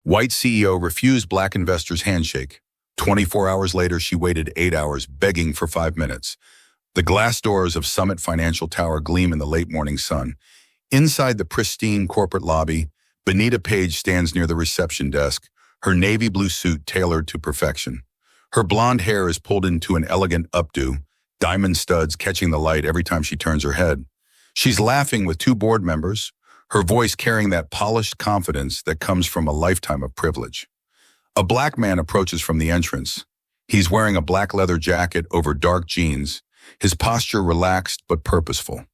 White CEO refused black investors' handshake. 24 hours later, she waited 8 hours, begging for 5 minutes. The glass doors of Summit Financial Tower gleam in the late morning sun. Inside the pristine corporate lobby, Benita Page stands near the reception desk, her navy blue suit tailored to perfection. Her blonde hair is pulled into an elegant updo, diamond studs catching the light every time she turns her head. She's laughing with 2 board members, her voice carrying that polished confidence that comes from a lifetime of privilege. A black man approaches from the entrance. He's wearing a black leather jacket over dark jeans, his posture relaxed but purposeful.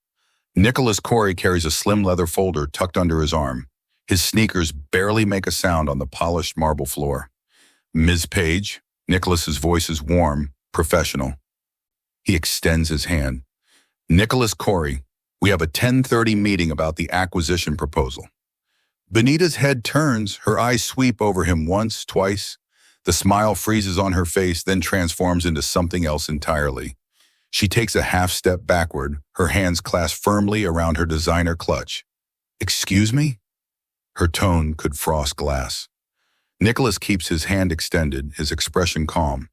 Nicholas Corey carries a slim leather folder tucked under his arm. His sneakers barely make a sound on the polished marble floor. "Ms. Page," Nicholas's voice is warm, professional. He extends his hand. "Nicholas Corey, we have a 10:30 meeting about the acquisition proposal." Benita's head turns, her eyes sweep over him once, twice. The smile freezes on her face, then transforms into something else entirely. She takes a half step backward, her hands clasped firmly around her designer clutch. "Excuse me?" Her tone could frost glass. Nicholas keeps his hand extended, his expression calm.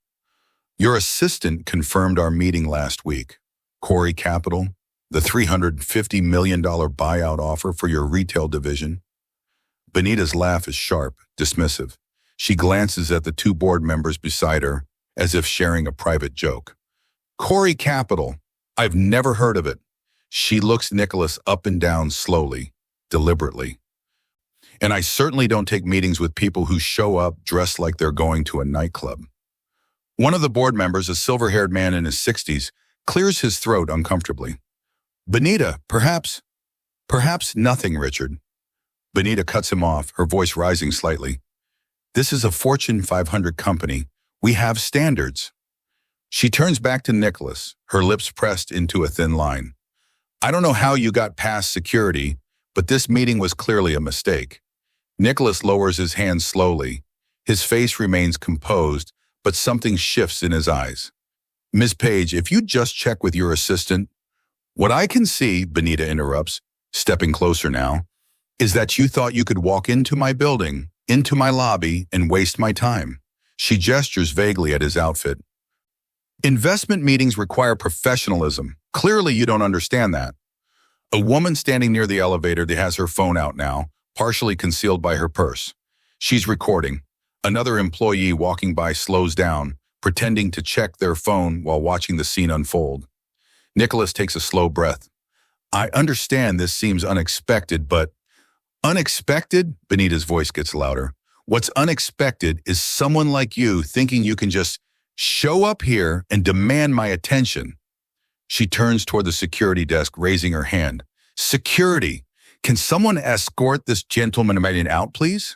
"Your assistant confirmed our meeting last week. Corey Capital, the $350 million buyout offer for your retail division." Benita's laugh is sharp, dismissive. She glances at the 2 board members beside her, as if sharing a private joke. "Corey Capital, I've never heard of it." She looks Nicholas up and down slowly, deliberately. "And I certainly don't take meetings with people who show up dressed like they're going to a nightclub." One of the board members, a silver-haired man in his 60s, clears his throat uncomfortably. "Benita, perhaps nothing, Richard." Benita cuts him off, her voice rising slightly. "This is a Fortune 500 company. We have standards." She turns back to Nicholas, her lips pressed into a thin line. "I don't know how you got past security, but this meeting was clearly a mistake." Nicholas lowers his hand slowly. His face remains composed, but something shifts in his eyes. "Ms. Page, if you'd just check with your assistant." "What I can see," Benita interrupts, stepping closer now, "is that you thought you could walk into my building, into my lobby, and waste my time." She gestures vaguely at his outfit. "Investment meetings require professionalism. Clearly you don't understand that." A woman standing near the elevator that has her phone out now, partially concealed by her purse. She's recording. Another employee walking by slows down, pretending to check their phone while watching the scene unfold. Nicholas takes a slow breath. "I understand this seems unexpected, but..." "Unexpected?" Benita's voice gets louder. "What's unexpected is someone like you thinking you can just show up here and demand my attention." She turns toward the security desk, raising her hand. "Security! Can someone escort this gentleman out, please?"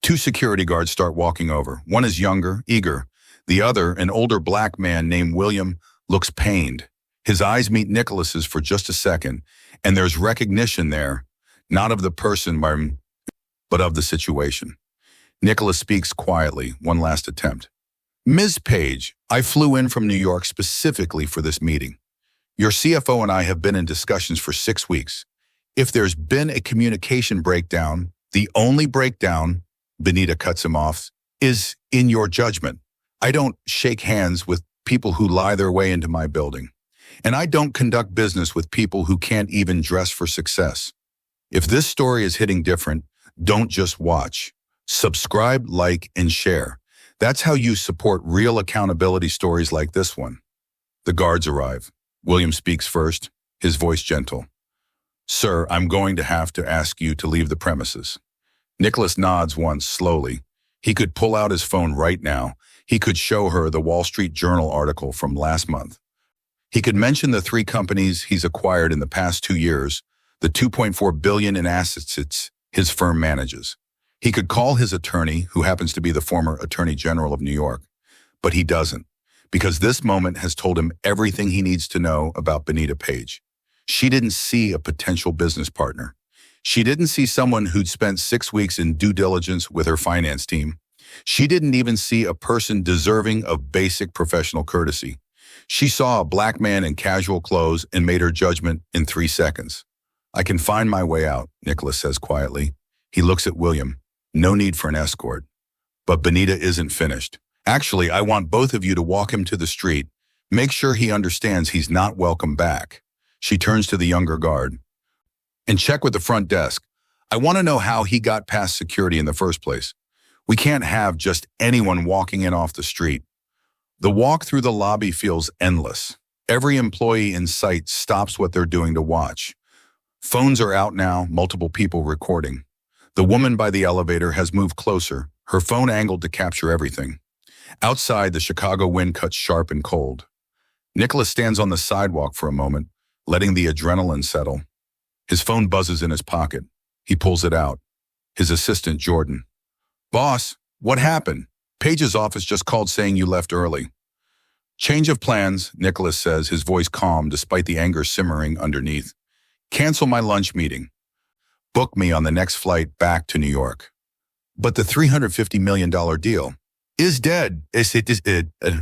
2 security guards start walking over. One is younger, eager. The other, an older black man named William, looks pained. His eyes meet Nicholas's for just a second, and there's recognition there, not of the person, but of the situation. Nicholas speaks quietly, one last attempt. "Ms. Page, I flew in from New York specifically for this meeting. Your CFO and I have been in discussions for 6 weeks. If there's been a communication breakdown, the only breakdown," Benita cuts him off, "is in your judgment. I don't shake hands with people who lie their way into my building. And I don't conduct business with people who can't even dress for success. If this story is hitting different, don't just watch. Subscribe, like, and share. That's how you support real accountability stories like this one." The guards arrive. William speaks first, his voice gentle. "Sir, I'm going to have to ask you to leave the premises." Nicholas nods once, slowly. He could pull out his phone right now. He could show her the Wall Street Journal article from last month. He could mention the 3 companies he's acquired in the past 2 years, the $2.4 billion in assets his firm manages. He could call his attorney, who happens to be the former Attorney General of New York, but he doesn't, because this moment has told him everything he needs to know about Benita Page. She didn't see a potential business partner. She didn't see someone who'd spent 6 weeks in due diligence with her finance team. She didn't even see a person deserving of basic professional courtesy. She saw a black man in casual clothes and made her judgment in 3 seconds. "I can find my way out," Nicholas says quietly. He looks at William. No need for an escort. But Benita isn't finished. Actually, I want both of you to walk him to the street. Make sure he understands he's not welcome back. She turns to the younger guard. And check with the front desk. I want to know how he got past security in the first place. We can't have just anyone walking in off the street. The walk through the lobby feels endless. Every employee in sight stops what they're doing to watch. Phones are out now, multiple people recording. The woman by the elevator has moved closer, her phone angled to capture everything. Outside, the Chicago wind cuts sharp and cold. Nicholas stands on the sidewalk for a moment, letting the adrenaline settle. His phone buzzes in his pocket. He pulls it out. His assistant, Jordan. Boss, what happened? Page's office just called saying you left early. Change of plans, Nicholas says, his voice calm despite the anger simmering underneath. Cancel my lunch meeting. Book me on the next flight back to New York. But the $350 million deal is dead.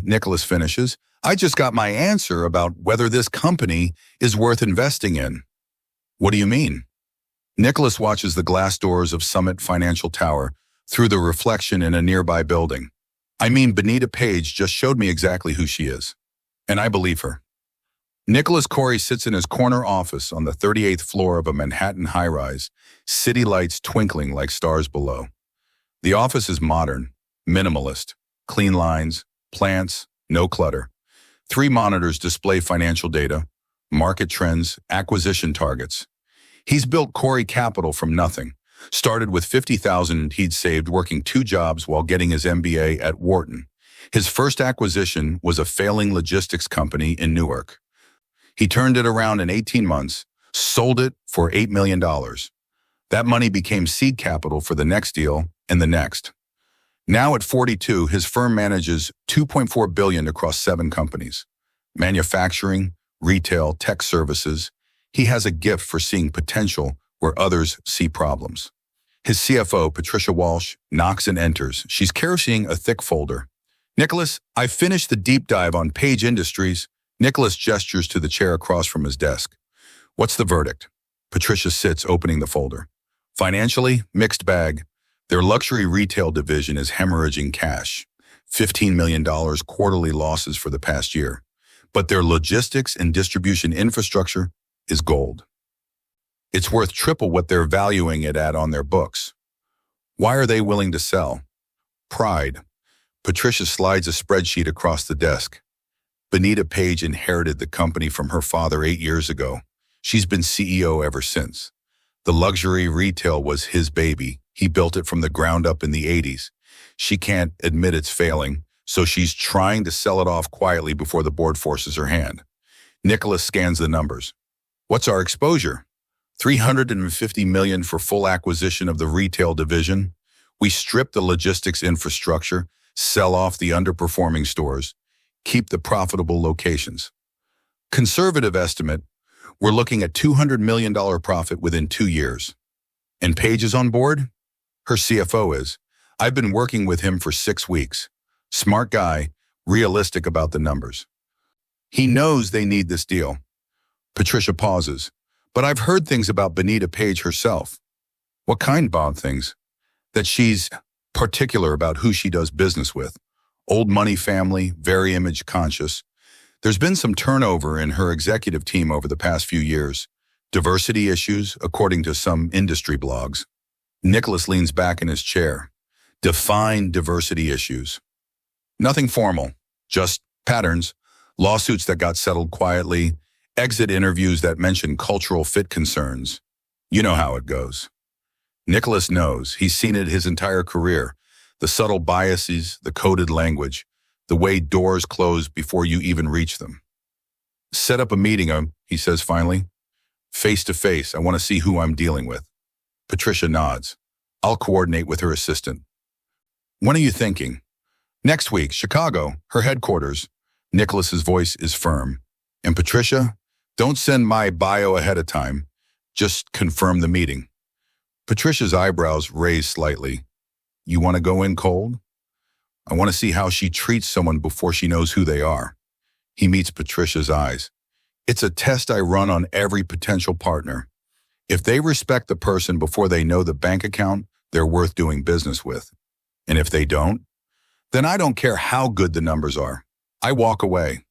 Nicholas finishes. I just got my answer about whether this company is worth investing in. What do you mean? Nicholas watches the glass doors of Summit Financial Tower through the reflection in a nearby building. I mean, Benita Page just showed me exactly who she is, and I believe her. Nicholas Corey sits in his corner office on the 38th floor of a Manhattan high-rise, city lights twinkling like stars below. The office is modern, minimalist, clean lines, plants, no clutter. 3 monitors display financial data, market trends, acquisition targets. He's built Corey Capital from nothing. Started with $50,000 he'd saved working 2 jobs while getting his MBA at Wharton. His first acquisition was a failing logistics company in Newark. He turned it around in 18 months, sold it for $8 million. That money became seed capital for the next deal and the next. Now at 42, his firm manages $2.4 billion across 7 companies. Manufacturing, retail, tech services. He has a gift for seeing potential where others see problems. His CFO, Patricia Walsh, knocks and enters. She's carrying a thick folder. Nicholas, I finished the deep dive on Page Industries. Nicholas gestures to the chair across from his desk. What's the verdict? Patricia sits, opening the folder. Financially, mixed bag. Their luxury retail division is hemorrhaging cash. $15 million quarterly losses for the past year. But their logistics and distribution infrastructure is gold. It's worth triple what they're valuing it at on their books. Why are they willing to sell? Pride. Patricia slides a spreadsheet across the desk. Benita Page inherited the company from her father 8 years ago. She's been CEO ever since. The luxury retail was his baby. He built it from the ground up in the 80s. She can't admit it's failing, so she's trying to sell it off quietly before the board forces her hand. Nicholas scans the numbers. What's our exposure? $350 million for full acquisition of the retail division. We strip the logistics infrastructure, sell off the underperforming stores, keep the profitable locations. Conservative estimate, we're looking at $200 million profit within 2 years. And Page is on board? Her CFO is. I've been working with him for 6 weeks. Smart guy, realistic about the numbers. He knows they need this deal. Patricia pauses. But I've heard things about Benita Page herself. What kind, Bob, things? That she's particular about who she does business with. Old money family, very image conscious. There's been some turnover in her executive team over the past few years. Diversity issues, according to some industry blogs. Nicholas leans back in his chair. Define diversity issues. Nothing formal, just patterns, lawsuits that got settled quietly, exit interviews that mention cultural fit concerns. You know how it goes. Nicholas knows. He's seen it his entire career. The subtle biases, the coded language, the way doors close before you even reach them. Set up a meeting, he says finally. Face to face, I want to see who I'm dealing with. Patricia nods. I'll coordinate with her assistant. When are you thinking? Next week, Chicago, her headquarters. Nicholas's voice is firm. And Patricia, don't send my bio ahead of time. Just confirm the meeting. Patricia's eyebrows raise slightly. You want to go in cold? I want to see how she treats someone before she knows who they are. He meets Patricia's eyes. It's a test I run on every potential partner. If they respect the person before they know the bank account, they're worth doing business with. And if they don't, then I don't care how good the numbers are. I walk away.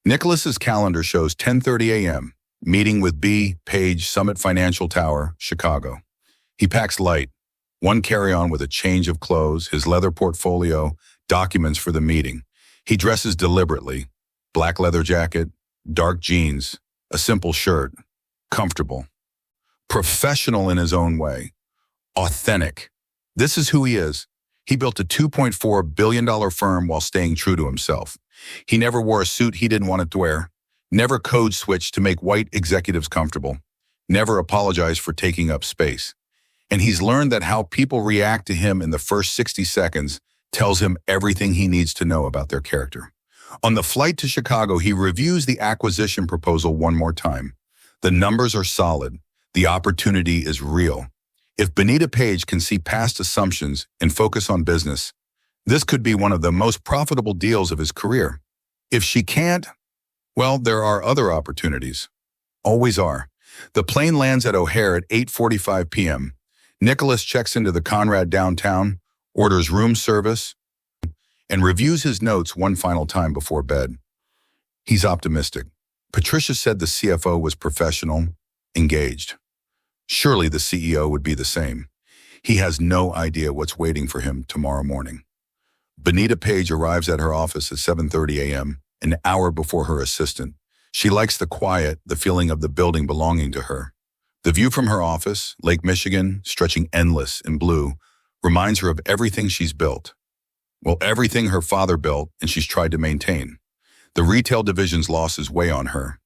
Nicholas's calendar shows 10:30 a.m., meeting with Benita Page, Summit Financial Tower, Chicago. He packs light, one carry-on with a change of clothes, his leather portfolio, documents for the meeting. He dresses deliberately, black leather jacket, dark jeans, a simple shirt, comfortable. Professional in his own way, authentic. This is who he is. He built a $2.4 billion firm while staying true to himself. He never wore a suit he didn't want to wear, never code switched to make white executives comfortable, never apologized for taking up space. And he's learned that how people react to him in the first 60 seconds tells him everything he needs to know about their character. On the flight to Chicago, he reviews the acquisition proposal one more time. The numbers are solid. The opportunity is real. If Benita Page can see past assumptions and focus on business, this could be one of the most profitable deals of his career. If she can't, well, there are other opportunities. Always are. The plane lands at O'Hare at 8:45 p.m. Nicholas checks into the Conrad downtown, orders room service, and reviews his notes one final time before bed. He's optimistic. Patricia said the CFO was professional, engaged. Surely the CEO would be the same. He has no idea what's waiting for him tomorrow morning. Benita Page arrives at her office at 7:30 a.m., an hour before her assistant. She likes the quiet, the feeling of the building belonging to her. The view from her office, Lake Michigan, stretching endless in blue, reminds her of everything she's built. Well, everything her father built and she's tried to maintain. The retail division's losses weigh on her.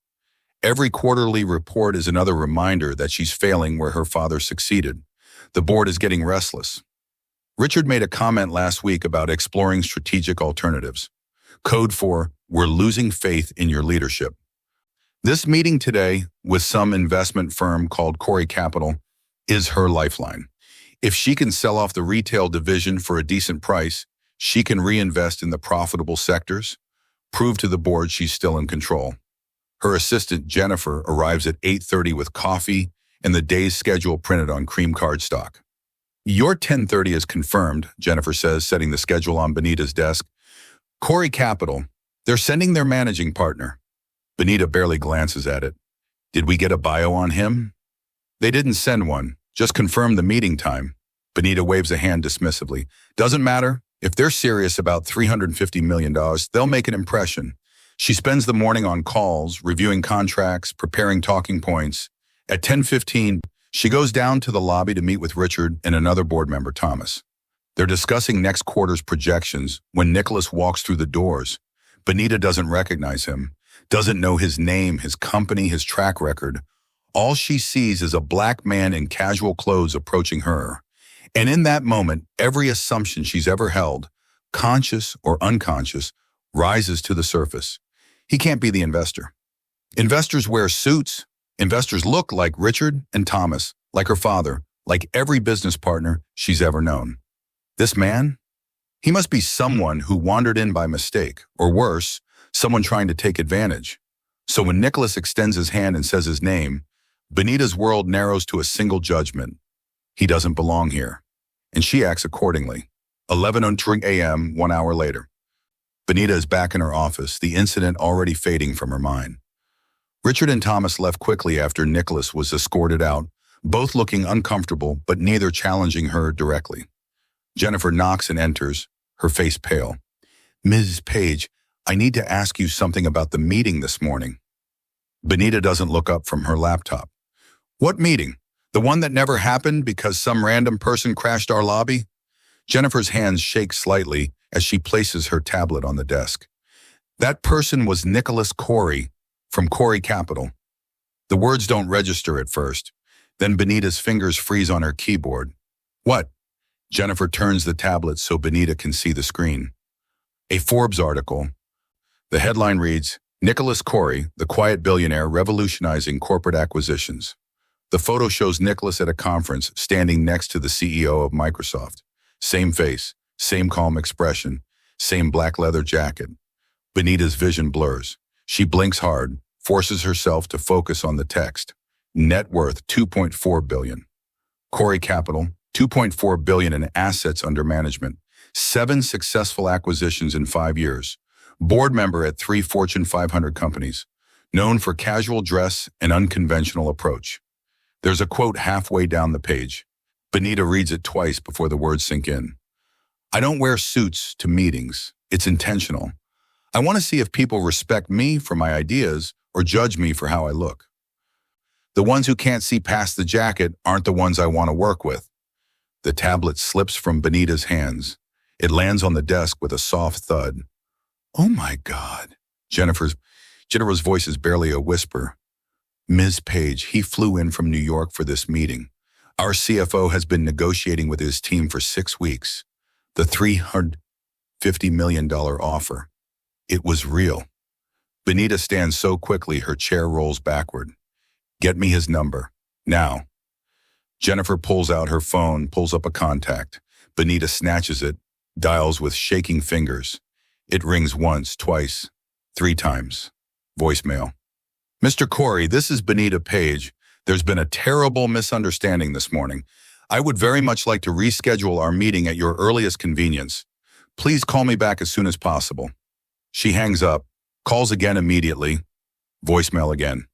Every quarterly report is another reminder that she's failing where her father succeeded. The board is getting restless. Richard made a comment last week about exploring strategic alternatives. Code for, "We're losing faith in your leadership." This meeting today with some investment firm called Corey Capital is her lifeline. If she can sell off the retail division for a decent price, she can reinvest in the profitable sectors, prove to the board she's still in control. Her assistant, Jennifer, arrives at 8:30 with coffee and the day's schedule printed on cream cardstock. "Your 10:30 is confirmed," Jennifer says, setting the schedule on Benita's desk. "Corey Capital, they're sending their managing partner." Benita barely glances at it. "Did we get a bio on him?" "They didn't send one, just confirm the meeting time." Benita waves a hand dismissively. "Doesn't matter. If they're serious about $350 million, they'll make an impression." She spends the morning on calls, reviewing contracts, preparing talking points. At 10:15, she goes down to the lobby to meet with Richard and another board member, Thomas. They're discussing next quarter's projections when Nicholas walks through the doors. Benita doesn't recognize him, doesn't know his name, his company, his track record. All she sees is a black man in casual clothes approaching her. And in that moment, every assumption she's ever held, conscious or unconscious, rises to the surface. He can't be the investor. Investors wear suits. Investors look like Richard and Thomas, like her father, like every business partner she's ever known. This man? He must be someone who wandered in by mistake, or worse, someone trying to take advantage. So when Nicholas extends his hand and says his name, Benita's world narrows to a single judgment. He doesn't belong here. And she acts accordingly. 11:03 a.m., 1 hour later. Benita is back in her office, the incident already fading from her mind. Richard and Thomas left quickly after Nicholas was escorted out, both looking uncomfortable but neither challenging her directly. Jennifer knocks and enters, her face pale. "Ms. Page, I need to ask you something about the meeting this morning." Benita doesn't look up from her laptop. "What meeting? The one that never happened because some random person crashed our lobby?" Jennifer's hands shake slightly as she places her tablet on the desk. "That person was Nicholas Corey from Corey Capital." The words don't register at first. Then Benita's fingers freeze on her keyboard. "What?" Jennifer turns the tablet so Benita can see the screen. A Forbes article. The headline reads, "Nicholas Corey, the quiet billionaire revolutionizing corporate acquisitions." The photo shows Nicholas at a conference standing next to the CEO of Microsoft. Same face, same calm expression, same black leather jacket. Benita's vision blurs. She blinks hard, forces herself to focus on the text. Net worth $2.4 billion. Corey Capital, 2.4 billion in assets under management, 7 successful acquisitions in 5 years, board member at 3 Fortune 500 companies, known for casual dress and unconventional approach. There's a quote halfway down the page. Benita reads it twice before the words sink in. I don't wear suits to meetings. It's intentional. I want to see if people respect me for my ideas or judge me for how I look. The ones who can't see past the jacket aren't the ones I want to work with. The tablet slips from Benita's hands. It lands on the desk with a soft thud. Oh my God. Jennifer's voice is barely a whisper. Ms. Page, he flew in from New York for this meeting. Our CFO has been negotiating with his team for 6 weeks. The $350 million offer. It was real. Benita stands so quickly her chair rolls backward. Get me his number. Now. Jennifer pulls out her phone, pulls up a contact. Benita snatches it, dials with shaking fingers. It rings once, twice, 3 times. Voicemail. Mr. Corey, this is Benita Page. There's been a terrible misunderstanding this morning. I would very much like to reschedule our meeting at your earliest convenience. Please call me back as soon as possible. She hangs up, calls again immediately. Voicemail again.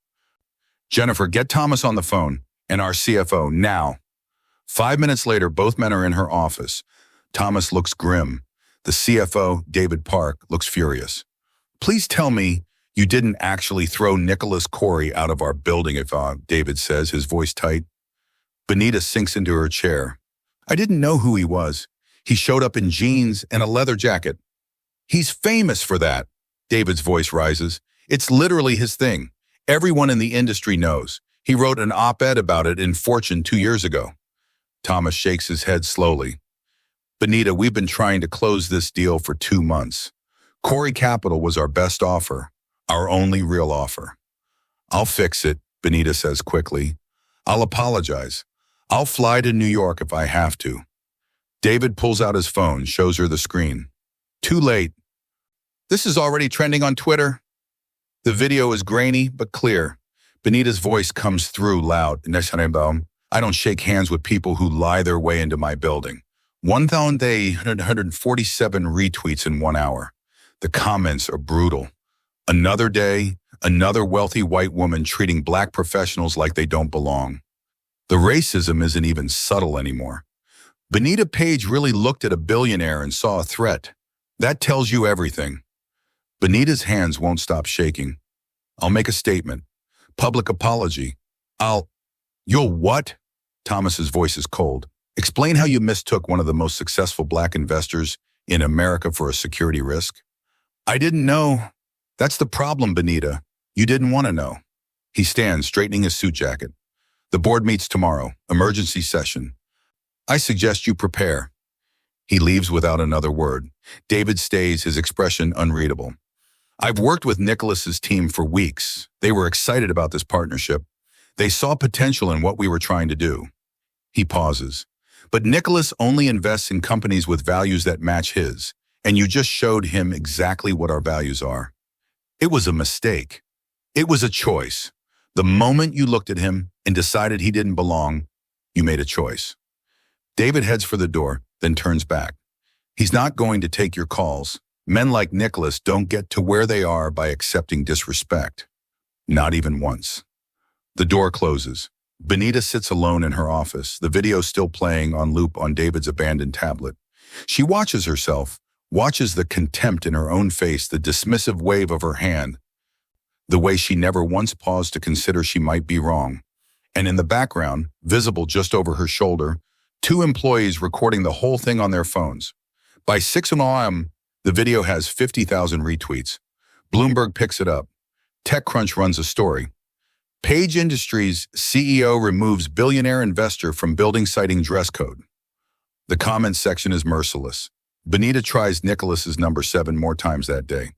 Jennifer, get Thomas on the phone and our CFO now. 5 minutes later, both men are in her office. Thomas looks grim. The CFO, David Park, looks furious. Please tell me you didn't actually throw Nicholas Corey out of our building, David says, his voice tight. Benita sinks into her chair. I didn't know who he was. He showed up in jeans and a leather jacket. He's famous for that. David's voice rises. It's literally his thing. Everyone in the industry knows. He wrote an op-ed about it in Fortune 2 years ago. Thomas shakes his head slowly. Benita, we've been trying to close this deal for 2 months. Corey Capital was our best offer, our only real offer. I'll fix it, Benita says quickly. I'll apologize. I'll fly to New York if I have to. David pulls out his phone, shows her the screen. Too late. This is already trending on Twitter. The video is grainy but clear. Benita's voice comes through loud. I don't shake hands with people who lie their way into my building. 1,147 retweets in 1 hour. The comments are brutal. Another day, another wealthy white woman treating black professionals like they don't belong. The racism isn't even subtle anymore. Benita Page really looked at a billionaire and saw a threat. That tells you everything. Benita's hands won't stop shaking. I'll make a statement. Public apology. You'll what? Thomas's voice is cold. Explain how you mistook one of the most successful black investors in America for a security risk. I didn't know. That's the problem, Benita. You didn't want to know. He stands, straightening his suit jacket. The board meets tomorrow, emergency session. I suggest you prepare. He leaves without another word. David stays, his expression unreadable. I've worked with Nicholas's team for weeks. They were excited about this partnership. They saw potential in what we were trying to do. He pauses. But Nicholas only invests in companies with values that match his, and you just showed him exactly what our values are. It was a mistake. It was a choice. The moment you looked at him and decided he didn't belong, you made a choice. David heads for the door, then turns back. He's not going to take your calls. Men like Nicholas don't get to where they are by accepting disrespect. Not even once. The door closes. Benita sits alone in her office, the video still playing on loop on David's abandoned tablet. She watches herself, watches the contempt in her own face, the dismissive wave of her hand, the way she never once paused to consider she might be wrong. And in the background, visible just over her shoulder, 2 employees recording the whole thing on their phones. By 6 a.m., the video has 50,000 retweets. Bloomberg picks it up. TechCrunch runs a story. Page Industries CEO removes billionaire investor from building citing dress code. The comments section is merciless. Benita tries Nicholas's number 7 more times that day.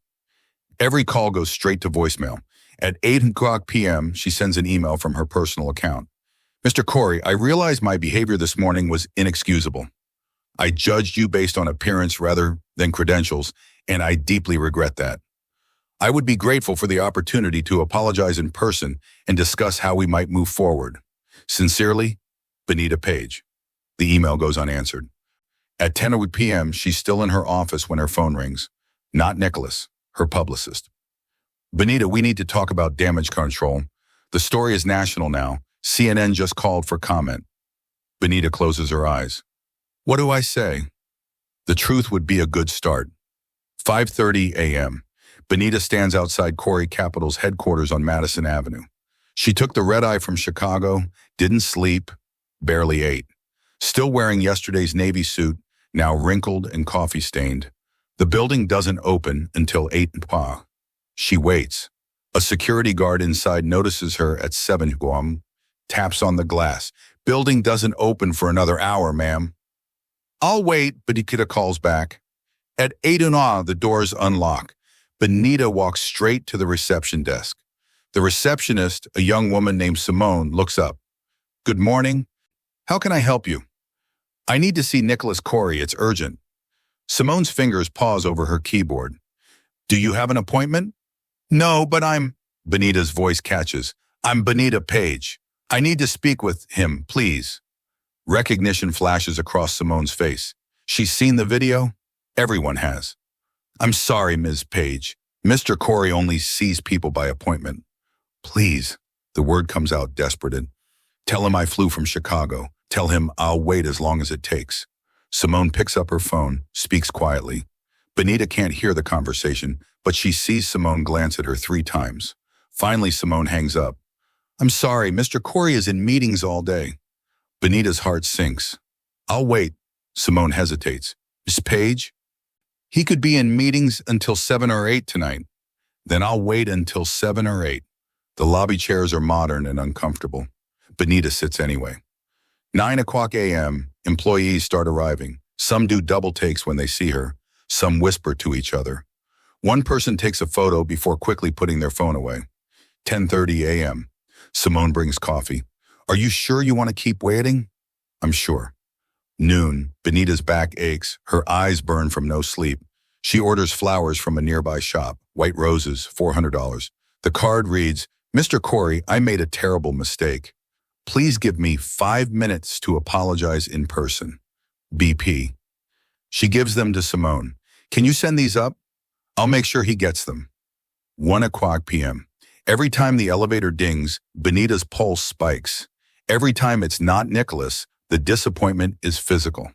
Every call goes straight to voicemail. At 8 p.m., she sends an email from her personal account. Mr. Corey, I realize my behavior this morning was inexcusable. I judged you based on appearance rather than credentials, and I deeply regret that. I would be grateful for the opportunity to apologize in person and discuss how we might move forward. Sincerely, Benita Page. The email goes unanswered. At 10 p.m., she's still in her office when her phone rings. Not Nicholas, her publicist. Benita, we need to talk about damage control. The story is national now. CNN just called for comment. Benita closes her eyes. What do I say? The truth would be a good start. 5:30 a.m. Benita stands outside Corey Capital's headquarters on Madison Avenue. She took the red eye from Chicago, didn't sleep, barely ate. Still wearing yesterday's Navy suit, now wrinkled and coffee-stained. The building doesn't open until 8 p.m. She waits. A security guard inside notices her at 7 p.m., taps on the glass. Building doesn't open for another hour, ma'am. I'll wait, Benita calls back. At 8 p.m., the doors unlock. Benita walks straight to the reception desk. The receptionist, a young woman named Simone, looks up. Good morning. How can I help you? I need to see Nicholas Corey. It's urgent. Simone's fingers pause over her keyboard. Do you have an appointment? No, but Benita's voice catches. I'm Benita Page. I need to speak with him, please. Recognition flashes across Simone's face. She's seen the video? Everyone has. I'm sorry, Ms. Page. Mr. Corey only sees people by appointment. Please, the word comes out desperate. Tell him I flew from Chicago. Tell him I'll wait as long as it takes. Simone picks up her phone, speaks quietly. Benita can't hear the conversation, but she sees Simone glance at her 3 times. Finally, Simone hangs up. I'm sorry, Mr. Corey is in meetings all day. Benita's heart sinks. I'll wait. Simone hesitates. Miss Page? He could be in meetings until 7 or 8 tonight. Then I'll wait until 7 or 8. The lobby chairs are modern and uncomfortable. Benita sits anyway. 9 a.m., employees start arriving. Some do double takes when they see her. Some whisper to each other. One person takes a photo before quickly putting their phone away. 10:30 a.m. Simone brings coffee. Are you sure you want to keep waiting? I'm sure. Noon, Benita's back aches. Her eyes burn from no sleep. She orders flowers from a nearby shop. White roses, $400. The card reads, Mr. Corey, I made a terrible mistake. Please give me 5 minutes to apologize in person. BP. She gives them to Simone. Can you send these up? I'll make sure he gets them. 1 p.m. Every time the elevator dings, Benita's pulse spikes. Every time it's not Nicholas, the disappointment is physical.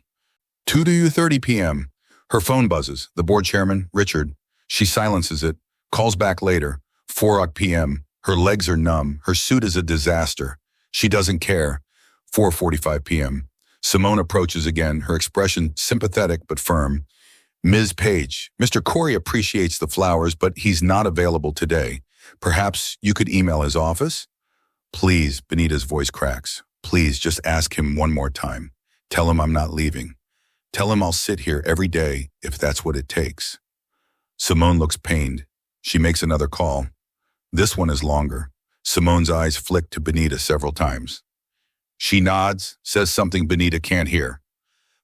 2:30 p.m. Her phone buzzes. The board chairman, Richard. She silences it, calls back later. 4 p.m. Her legs are numb. Her suit is a disaster. She doesn't care. 4:45 p.m. Simone approaches again, her expression sympathetic but firm. Ms. Page, Mr. Corey appreciates the flowers, but he's not available today. Perhaps you could email his office? Please, Benita's voice cracks. Please, just ask him one more time. Tell him I'm not leaving. Tell him I'll sit here every day if that's what it takes. Simone looks pained. She makes another call. This one is longer. Simone's eyes flick to Benita several times. She nods, says something Benita can't hear.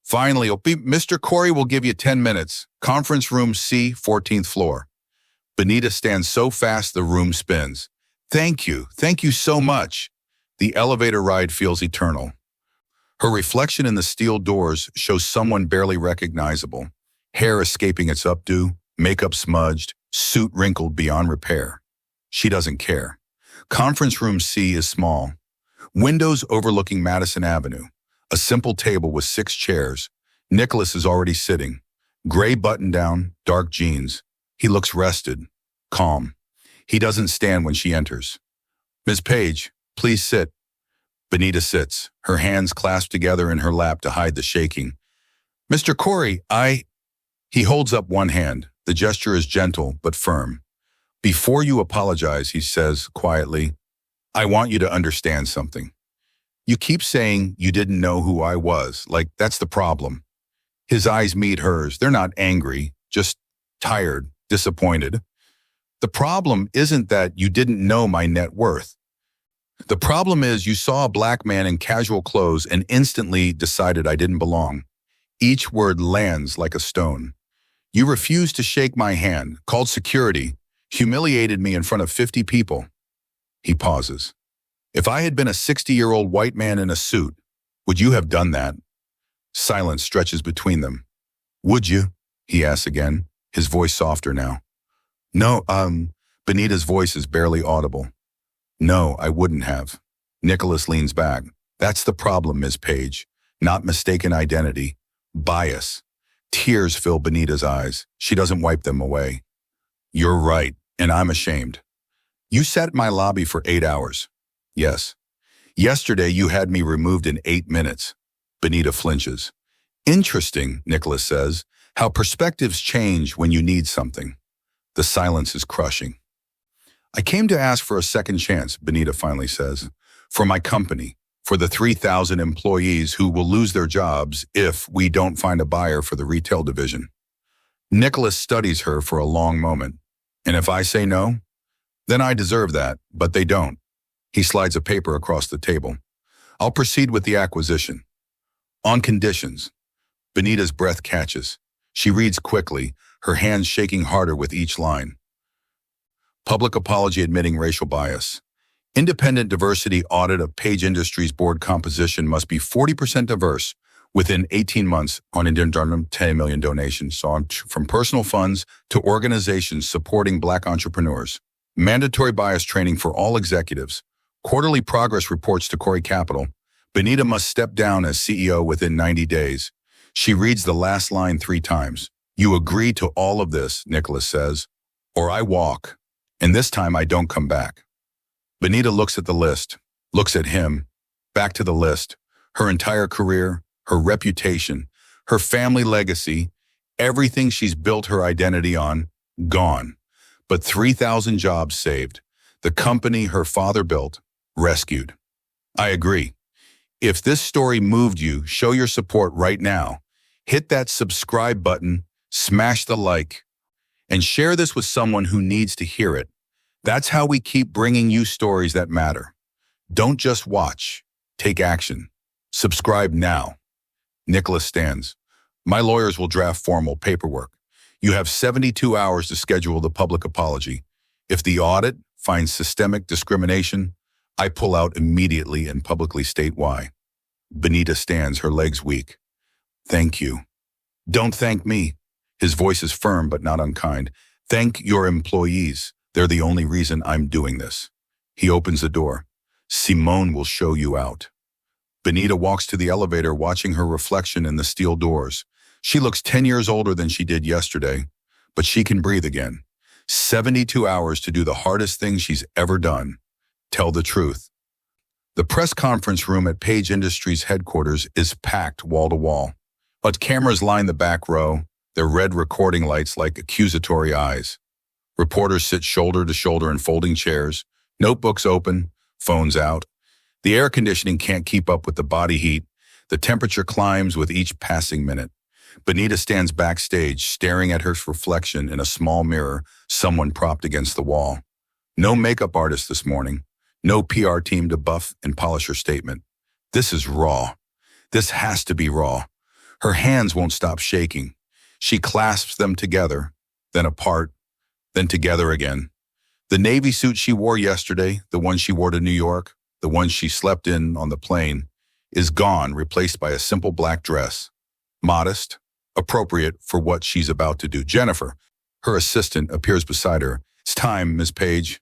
Finally, Mr. Corey will give you 10 minutes. Conference room C, 14th floor. Benita stands so fast the room spins. Thank you so much. The elevator ride feels eternal. Her reflection in the steel doors shows someone barely recognizable. Hair escaping its updo, makeup smudged, suit wrinkled beyond repair. She doesn't care. Conference room C is small. Windows overlooking Madison Avenue. A simple table with 6 chairs. Nicholas is already sitting. Gray button-down, dark jeans. He looks rested, calm. He doesn't stand when she enters. Ms. Page, please sit. Benita sits, her hands clasped together in her lap to hide the shaking. Mr. Corey, He holds up one hand. The gesture is gentle but firm. Before you apologize, he says quietly, I want you to understand something. You keep saying you didn't know who I was, like that's the problem. His eyes meet hers. They're not angry, just tired, disappointed. The problem isn't that you didn't know my net worth. The problem is you saw a black man in casual clothes and instantly decided I didn't belong. Each word lands like a stone. You refused to shake my hand, called security, humiliated me in front of 50 people. He pauses. If I had been a 60-year-old white man in a suit, would you have done that? Silence stretches between them. Would you? He asks again, his voice softer now. No, Benita's voice is barely audible. No, I wouldn't have. Nicholas leans back. That's the problem, Ms. Page. Not mistaken identity. Bias. Tears fill Benita's eyes. She doesn't wipe them away. You're right, and I'm ashamed. You sat in my lobby for 8 hours. Yes. Yesterday you had me removed in 8 minutes. Benita flinches. Interesting, Nicholas says, how perspectives change when you need something. The silence is crushing. I came to ask for a second chance, Benita finally says, for my company, for the 3,000 employees who will lose their jobs if we don't find a buyer for the retail division. Nicholas studies her for a long moment. And if I say no, then I deserve that, but they don't. He slides a paper across the table. I'll proceed with the acquisition. On conditions. Benita's breath catches. She reads quickly, her hands shaking harder with each line. Public apology admitting racial bias. Independent diversity audit of Page Industries board composition must be 40% diverse within 18 months on internal 10 million donations from personal funds to organizations supporting Black entrepreneurs. Mandatory bias training for all executives. Quarterly progress reports to Corey Capital. Benita must step down as CEO within 90 days. She reads the last line 3 times. You agree to all of this, Nicholas says, or I walk, and this time I don't come back. Benita looks at the list, looks at him, back to the list, her entire career, her reputation, her family legacy, everything she's built her identity on, gone. But 3,000 jobs saved. The company her father built, rescued. I agree. If this story moved you, show your support right now. Hit that subscribe button, smash the like, and share this with someone who needs to hear it. That's how we keep bringing you stories that matter. Don't just watch. Take action. Subscribe now. Nicholas stands. My lawyers will draft formal paperwork. You have 72 hours to schedule the public apology. If the audit finds systemic discrimination, I pull out immediately and publicly state why. Benita stands, her legs weak. Thank you. Don't thank me. His voice is firm but not unkind. Thank your employees. They're the only reason I'm doing this. He opens the door. Simone will show you out. Benita walks to the elevator, watching her reflection in the steel doors. She looks 10 years older than she did yesterday, but she can breathe again. 72 hours to do the hardest thing she's ever done. Tell the truth. The press conference room at Page Industries headquarters is packed wall to wall. But cameras line the back row, their red recording lights like accusatory eyes. Reporters sit shoulder to shoulder in folding chairs, notebooks open, phones out. The air conditioning can't keep up with the body heat. The temperature climbs with each passing minute. Benita stands backstage, staring at her reflection in a small mirror someone propped against the wall. No makeup artist this morning. No PR team to buff and polish her statement. This is raw. This has to be raw. Her hands won't stop shaking. She clasps them together, then apart, then together again. The navy suit she wore yesterday, the one she wore to New York, the one she slept in on the plane, is gone, replaced by a simple black dress. Modest, appropriate for what she's about to do. Jennifer, her assistant, appears beside her. It's time, Ms. Page.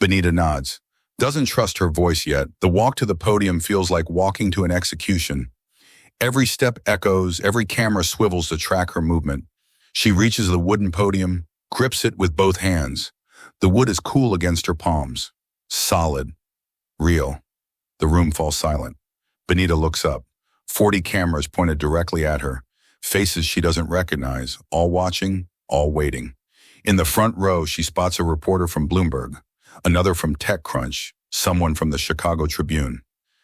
Benita nods. Doesn't trust her voice yet. The walk to the podium feels like walking to an execution. Every step echoes, every camera swivels to track her movement. She reaches the wooden podium, grips it with both hands. The wood is cool against her palms. Solid. Real. The room falls silent. Benita looks up. 40 cameras pointed directly at her. Faces she doesn't recognize, all watching, all waiting. In the front row, she spots a reporter from Bloomberg, another from TechCrunch, someone from the Chicago Tribune.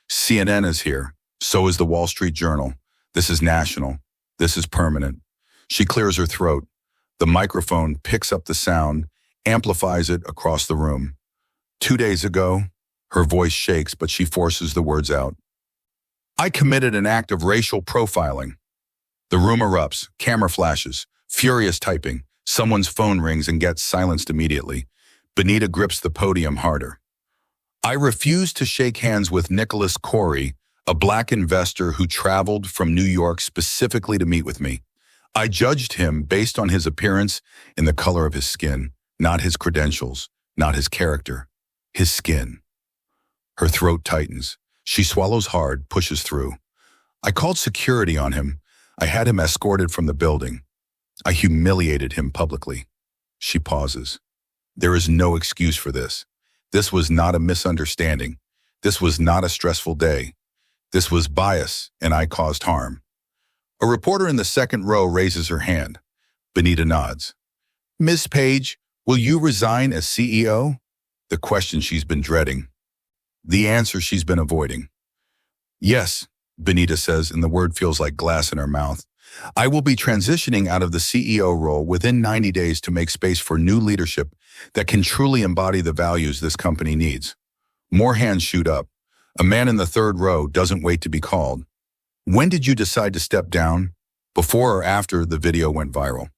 CNN is here. So is the Wall Street Journal. This is national. This is permanent. She clears her throat. The microphone picks up the sound, amplifies it across the room. 2 days ago, her voice shakes, but she forces the words out. I committed an act of racial profiling. The room erupts, camera flashes, furious typing. Someone's phone rings and gets silenced immediately. Benita grips the podium harder. I refuse to shake hands with Nicholas Corey, a black investor who traveled from New York specifically to meet with me. I judged him based on his appearance and the color of his skin, not his credentials, not his character, his skin. Her throat tightens. She swallows hard, pushes through. I called security on him. I had him escorted from the building. I humiliated him publicly. She pauses. There is no excuse for this. This was not a misunderstanding. This was not a stressful day. This was bias, and I caused harm. A reporter in the second row raises her hand. Benita nods. Ms. Page, will you resign as CEO? The question she's been dreading. The answer she's been avoiding. Yes, Benita says, and the word feels like glass in her mouth. I will be transitioning out of the CEO role within 90 days to make space for new leadership that can truly embody the values this company needs. More hands shoot up. A man in the third row doesn't wait to be called. When did you decide to step down? Before or after the video went viral?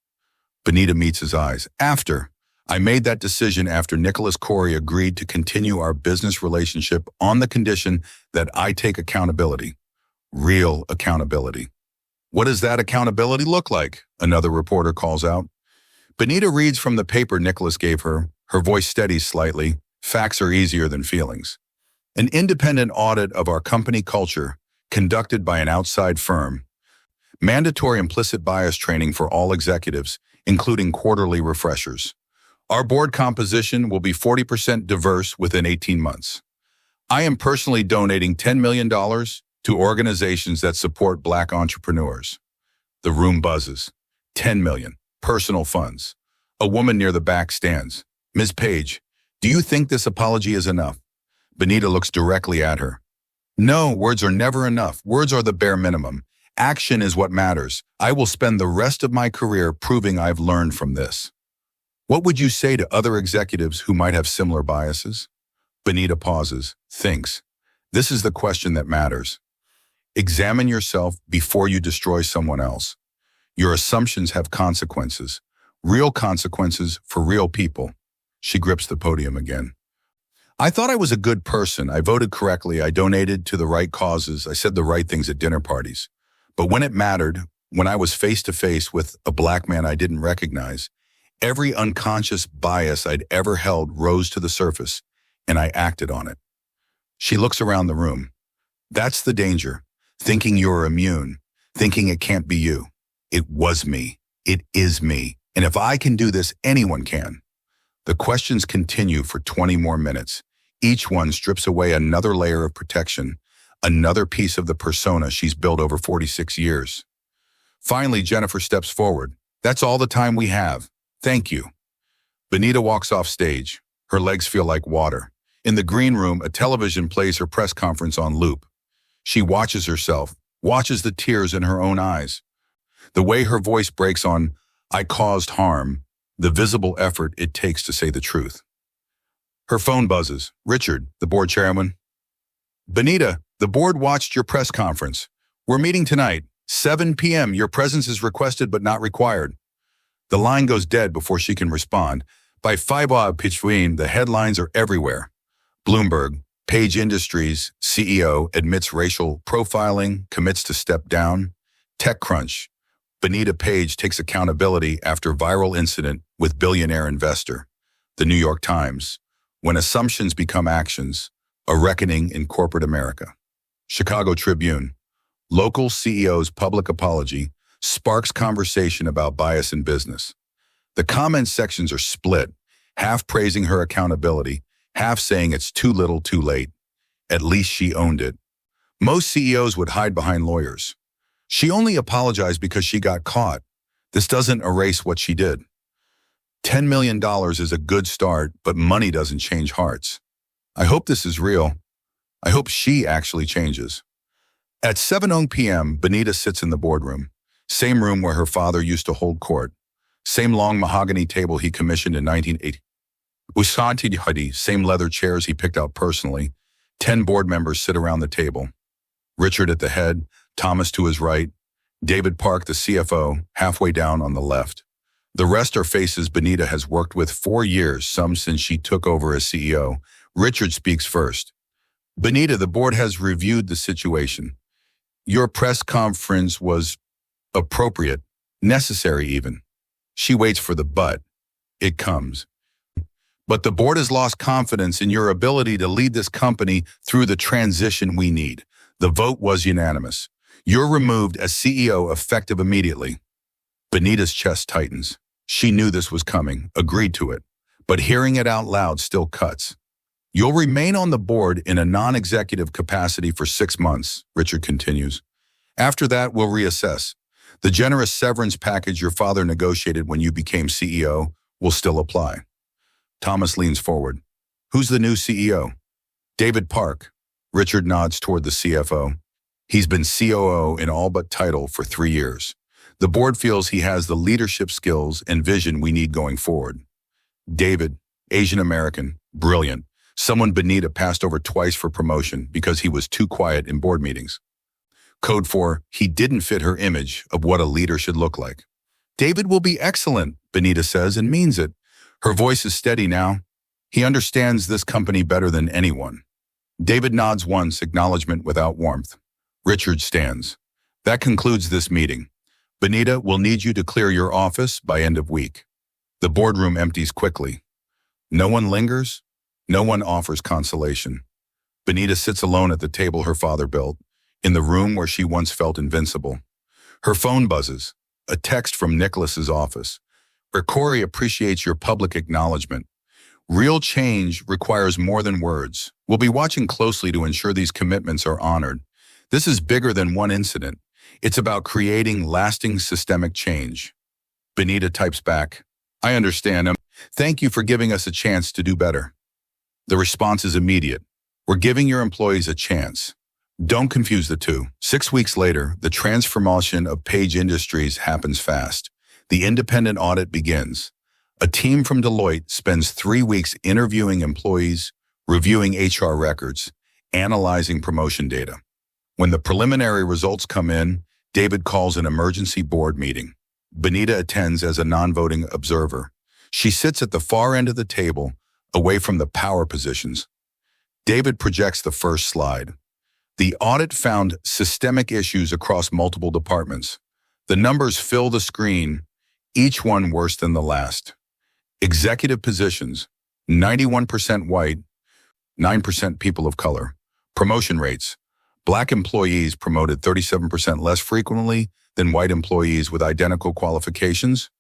Benita meets his eyes. After. I made that decision after Nicholas Corey agreed to continue our business relationship on the condition that I take accountability. Real accountability. What does that accountability look like? Another reporter calls out. Benita reads from the paper Nicholas gave her. Her voice steadies slightly. Facts are easier than feelings. An independent audit of our company culture, conducted by an outside firm. Mandatory implicit bias training for all executives, including quarterly refreshers. Our board composition will be 40% diverse within 18 months. I am personally donating $10 million to organizations that support Black entrepreneurs. The room buzzes. 10 million. Personal funds. A woman near the back stands. Ms. Page, do you think this apology is enough? Benita looks directly at her. No, words are never enough. Words are the bare minimum. Action is what matters. I will spend the rest of my career proving I've learned from this. What would you say to other executives who might have similar biases? Benita pauses, thinks. This is the question that matters. Examine yourself before you destroy someone else. Your assumptions have consequences. Real consequences for real people. She grips the podium again. I thought I was a good person. I voted correctly. I donated to the right causes. I said the right things at dinner parties. But when it mattered, when I was face to face with a black man I didn't recognize, every unconscious bias I'd ever held rose to the surface, and I acted on it. She looks around the room. That's the danger. Thinking you're immune. Thinking it can't be you. It was me. It is me. And if I can do this, anyone can. The questions continue for 20 more minutes. Each one strips away another layer of protection, another piece of the persona she's built over 46 years. Finally, Jennifer steps forward. That's all the time we have. Thank you. Benita walks off stage. Her legs feel like water. In the green room, a television plays her press conference on loop. She watches herself, watches the tears in her own eyes. The way her voice breaks on, I caused harm, the visible effort it takes to say the truth. Her phone buzzes. Richard, the board chairman. Benita, the board watched your press conference. We're meeting tonight, 7 p.m. Your presence is requested but not required. The line goes dead before she can respond. By 5 p.m., the headlines are everywhere. Bloomberg, Page Industries, CEO, admits racial profiling, commits to step down. TechCrunch, Benita Page takes accountability after viral incident with billionaire investor. The New York Times, when assumptions become actions, a reckoning in corporate America. Chicago Tribune, local CEO's public apology sparks conversation about bias in business. The comments sections are split, half praising her accountability, half saying it's too little too late. At least she owned it. Most CEOs would hide behind lawyers. She only apologized because she got caught. This doesn't erase what she did. $10 million is a good start, but money doesn't change hearts. I hope this is real. I hope she actually changes. At 7 p.m., Benita sits in the boardroom. Same room where her father used to hold court. Same long mahogany table he commissioned in 1980. Same leather chairs he picked out personally. 10 board members sit around the table. Richard at the head, Thomas to his right, David Park, the CFO, halfway down on the left. The rest are faces Benita has worked with 4 years, some since she took over as CEO. Richard speaks first. Benita, the board has reviewed the situation. Your press conference was appropriate, necessary even. She waits for the but. It comes. But the board has lost confidence in your ability to lead this company through the transition we need. The vote was unanimous. You're removed as CEO effective immediately. Benita's chest tightens. She knew this was coming, agreed to it. But hearing it out loud still cuts. You'll remain on the board in a non-executive capacity for 6 months, Richard continues. After that, we'll reassess. The generous severance package your father negotiated when you became CEO will still apply. Thomas leans forward. Who's the new CEO? David Park. Richard nods toward the CFO. He's been COO in all but title for 3 years. The board feels he has the leadership skills and vision we need going forward. David, Asian American, brilliant. Someone Benita passed over twice for promotion because he was too quiet in board meetings. Code for, he didn't fit her image of what a leader should look like. David will be excellent, Benita says, and means it. Her voice is steady now. He understands this company better than anyone. David nods once, acknowledgement without warmth. Richard stands. That concludes this meeting. Benita will need you to clear your office by end of week. The boardroom empties quickly. No one lingers. No one offers consolation. Benita sits alone at the table her father built, in the room where she once felt invincible. Her phone buzzes, a text from Nicholas's office, where Corey appreciates your public acknowledgement. Real change requires more than words. We'll be watching closely to ensure these commitments are honored. This is bigger than one incident. It's about creating lasting systemic change. Benita types back, I understand. Thank you for giving us a chance to do better. The response is immediate. We're giving your employees a chance. Don't confuse the two. 6 weeks later, the transformation of Page Industries happens fast. The independent audit begins. A team from Deloitte spends 3 weeks interviewing employees, reviewing HR records, analyzing promotion data. When the preliminary results come in, David calls an emergency board meeting. Benita attends as a non-voting observer. She sits at the far end of the table, away from the power positions. David projects the first slide. The audit found systemic issues across multiple departments. The numbers fill the screen, each one worse than the last. Executive positions, 91% white, 9% people of color. Promotion rates, Black employees promoted 37% less frequently than white employees with identical qualifications.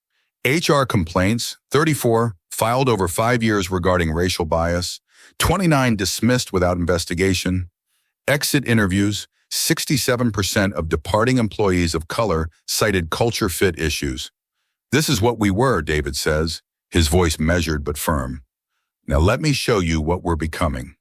HR complaints, 34, filed over 5 years regarding racial bias, 29 dismissed without investigation. Exit interviews, 67% of departing employees of color cited culture fit issues. This is what we were, David says, his voice measured but firm. Now let me show you what we're becoming.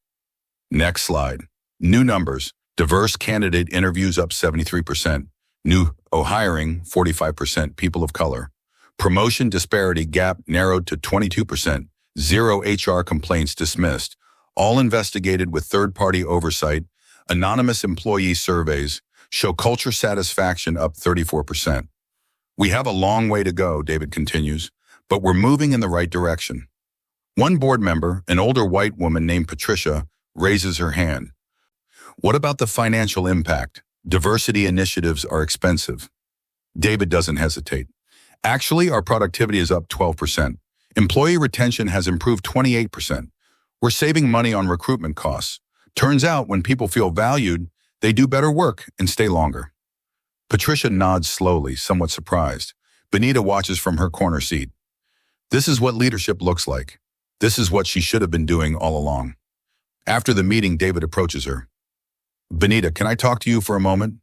Next slide. New numbers. Diverse candidate interviews up 73%. New hiring, 45% people of color. Promotion disparity gap narrowed to 22%. 0 HR complaints dismissed. All investigated with third-party oversight. Anonymous employee surveys show culture satisfaction up 34%. We have a long way to go, David continues, but we're moving in the right direction. One board member, an older white woman named Patricia, raises her hand. What about the financial impact? Diversity initiatives are expensive. David doesn't hesitate. Actually, our productivity is up 12%. Employee retention has improved 28%. We're saving money on recruitment costs. Turns out when people feel valued, they do better work and stay longer. Patricia nods slowly, somewhat surprised. Benita watches from her corner seat. This is what leadership looks like. This is what she should have been doing all along. After the meeting, David approaches her. Benita, can I talk to you for a moment?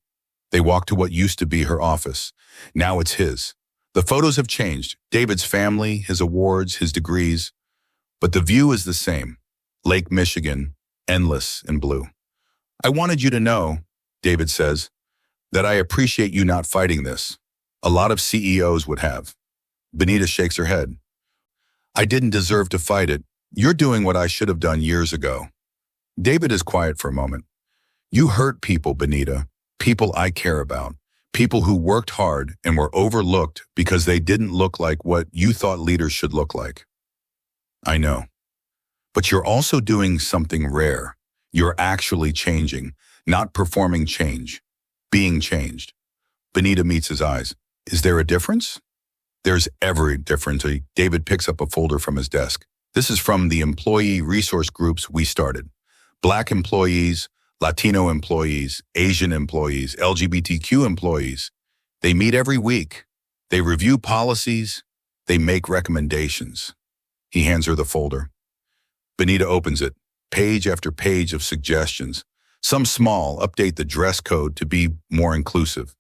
They walk to what used to be her office. Now it's his. The photos have changed. David's family, his awards, his degrees. But the view is the same. Lake Michigan, endless and blue. I wanted you to know, David says, that I appreciate you not fighting this. A lot of CEOs would have. Benita shakes her head. I didn't deserve to fight it. You're doing what I should have done years ago. David is quiet for a moment. You hurt people, Benita, people I care about, people who worked hard and were overlooked because they didn't look like what you thought leaders should look like. I know. But you're also doing something rare. You're actually changing, not performing change, being changed. Benita meets his eyes. Is there a difference? There's every difference. David picks up a folder from his desk. This is from the employee resource groups we started. Black employees, Latino employees, Asian employees, LGBTQ employees. They meet every week. They review policies. They make recommendations. He hands her the folder. Benita opens it, page after page of suggestions. Some small, update the dress code to be more inclusive.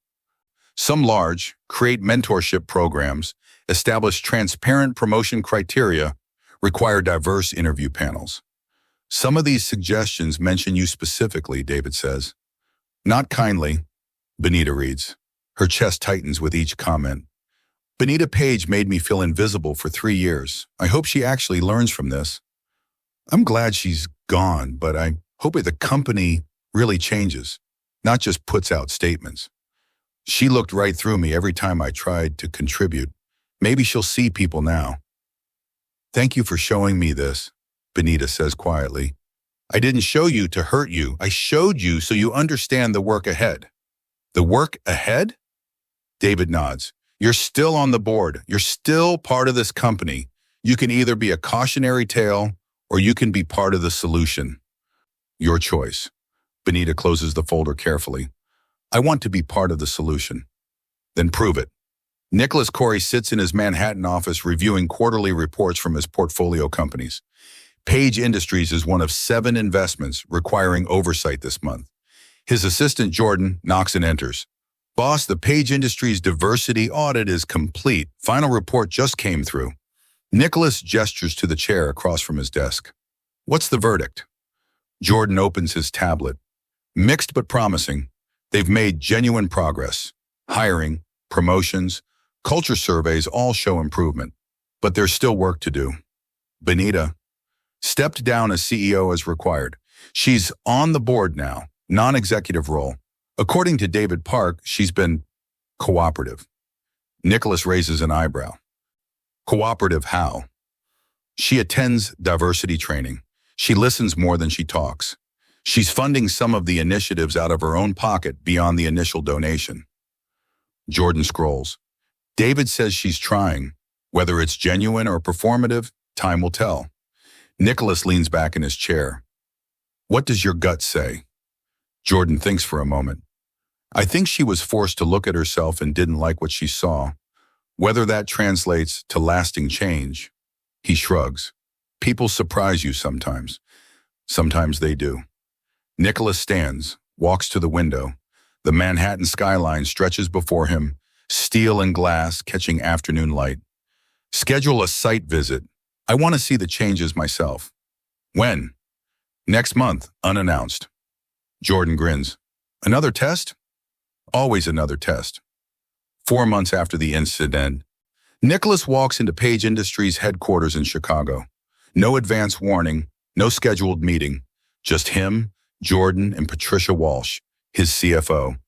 Some large, create mentorship programs, establish transparent promotion criteria, require diverse interview panels. Some of these suggestions mention you specifically, David says. Not kindly, Benita reads. Her chest tightens with each comment. Benita Page made me feel invisible for 3 years. I hope she actually learns from this. I'm glad she's gone, but I hope the company really changes, not just puts out statements. She looked right through me every time I tried to contribute. Maybe she'll see people now. Thank you for showing me this, Benita says quietly. I didn't show you to hurt you. I showed you so you understand the work ahead. The work ahead? David nods. You're still on the board. You're still part of this company. You can either be a cautionary tale or you can be part of the solution. Your choice. Benita closes the folder carefully. I want to be part of the solution. Then prove it. Nicholas Corey sits in his Manhattan office reviewing quarterly reports from his portfolio companies. Page Industries is one of 7 investments requiring oversight this month. His assistant Jordan knocks and enters. Boss, the Page Industries diversity audit is complete. Final report just came through. Nicholas gestures to the chair across from his desk. What's the verdict? Jordan opens his tablet. Mixed but promising. They've made genuine progress. Hiring, promotions, culture surveys all show improvement. But there's still work to do. Benita stepped down as CEO as required. She's on the board now, non-executive role. According to David Park, she's been cooperative. Nicholas raises an eyebrow. Cooperative how? She attends diversity training. She listens more than she talks. She's funding some of the initiatives out of her own pocket beyond the initial donation. Jordan scrolls. David says she's trying. Whether it's genuine or performative, time will tell. Nicholas leans back in his chair. What does your gut say? Jordan thinks for a moment. I think she was forced to look at herself and didn't like what she saw. Whether that translates to lasting change, he shrugs. People surprise you sometimes. Sometimes they do. Nicholas stands, walks to the window. The Manhattan skyline stretches before him, steel and glass catching afternoon light. Schedule a site visit. I want to see the changes myself. When? Next month, unannounced. Jordan grins. Another test? Always another test. 4 months after the incident, Nicholas walks into Page Industries headquarters in Chicago. No advance warning, no scheduled meeting. Just him, Jordan, and Patricia Walsh, his CFO.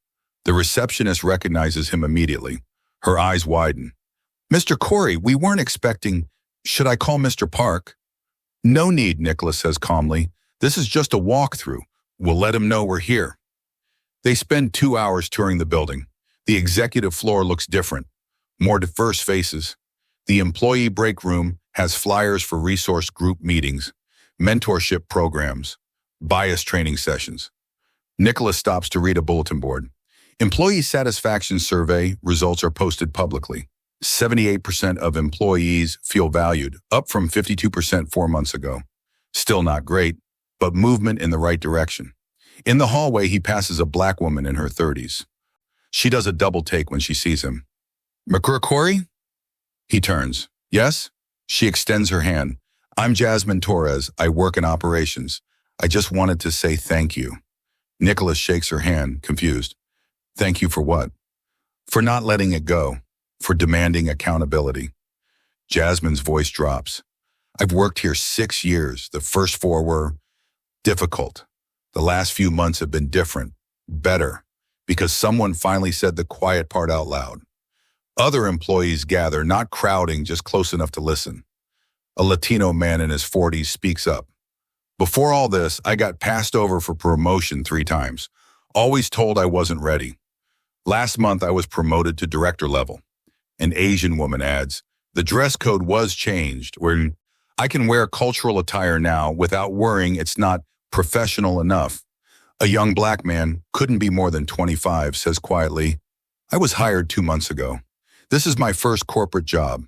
The receptionist recognizes him immediately. Her eyes widen. Mr. Corey, we weren't expecting. Should I call Mr. Park? No need, Nicholas says calmly. This is just a walkthrough. We'll let him know we're here. They spend 2 hours touring the building. The executive floor looks different. More diverse faces. The employee break room has flyers for resource group meetings, mentorship programs, bias training sessions. Nicholas stops to read a bulletin board. Employee satisfaction survey results are posted publicly. 78% of employees feel valued, up from 52% 4 months ago. Still not great, but movement in the right direction. In the hallway, he passes a black woman in her 30s. She does a double take when she sees him. McClure Corey? He turns. Yes? She extends her hand. I'm Jasmine Torres. I work in operations. I just wanted to say thank you. Nicholas shakes her hand, confused. Thank you for what? For not letting it go. For demanding accountability. Jasmine's voice drops. I've worked here 6 years. The first 4 were difficult. The last few months have been different, better, because someone finally said the quiet part out loud. Other employees gather, not crowding, just close enough to listen. A Latino man in his 40s speaks up. Before all this, I got passed over for promotion 3 times. Always told I wasn't ready. Last month, I was promoted to director level. An Asian woman adds, the dress code was changed, where I can wear cultural attire now without worrying it's not professional enough. A young black man, couldn't be more than 25, says quietly, I was hired 2 months ago. This is my first corporate job.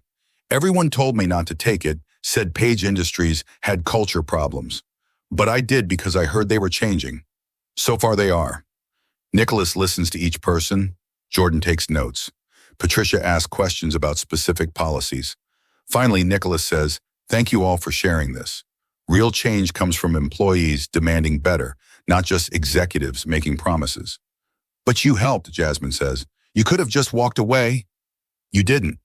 Everyone told me not to take it, said Page Industries had culture problems. But I did because I heard they were changing. So far they are. Nicholas listens to each person. Jordan takes notes. Patricia asks questions about specific policies. Finally, Nicholas says, thank you all for sharing this. Real change comes from employees demanding better, not just executives making promises. But you helped, Jasmine says. You could have just walked away. You didn't.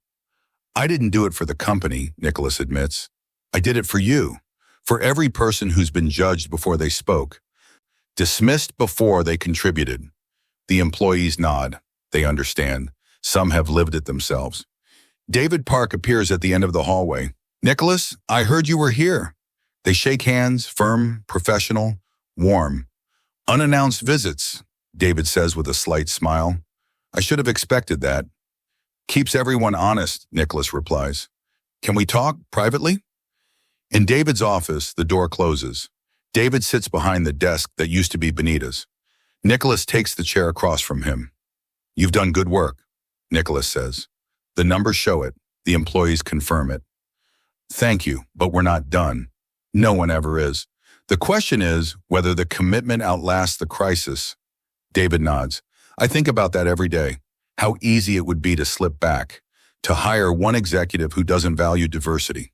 I didn't do it for the company, Nicholas admits. I did it for you, for every person who's been judged before they spoke, dismissed before they contributed. The employees nod. They understand. Some have lived it themselves. David Park appears at the end of the hallway. Nicholas, I heard you were here. They shake hands, firm, professional, warm. Unannounced visits, David says with a slight smile. I should have expected that. Keeps everyone honest, Nicholas replies. Can we talk privately? In David's office, the door closes. David sits behind the desk that used to be Benita's. Nicholas takes the chair across from him. You've done good work, Nicholas says. The numbers show it. The employees confirm it. Thank you, but we're not done. No one ever is. The question is whether the commitment outlasts the crisis. David nods. I think about that every day. How easy it would be to slip back, to hire one executive who doesn't value diversity,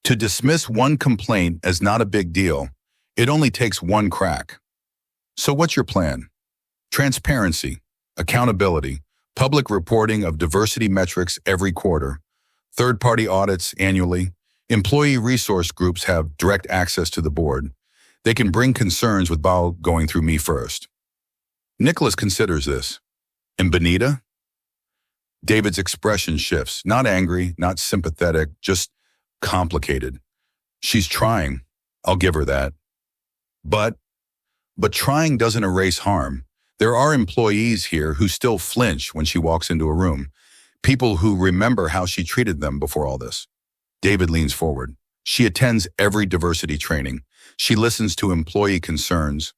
to dismiss one complaint as not a big deal. It only takes one crack. So what's your plan? Transparency, accountability, public reporting of diversity metrics every quarter, third-party audits annually. Employee resource groups have direct access to the board. They can bring concerns without going through me first. Nicholas considers this. And Benita? David's expression shifts, not angry, not sympathetic, just complicated. She's trying. I'll give her that. But trying doesn't erase harm. There are employees here who still flinch when she walks into a room. People who remember how she treated them before all this. David leans forward. She attends every diversity training. She listens to employee concerns.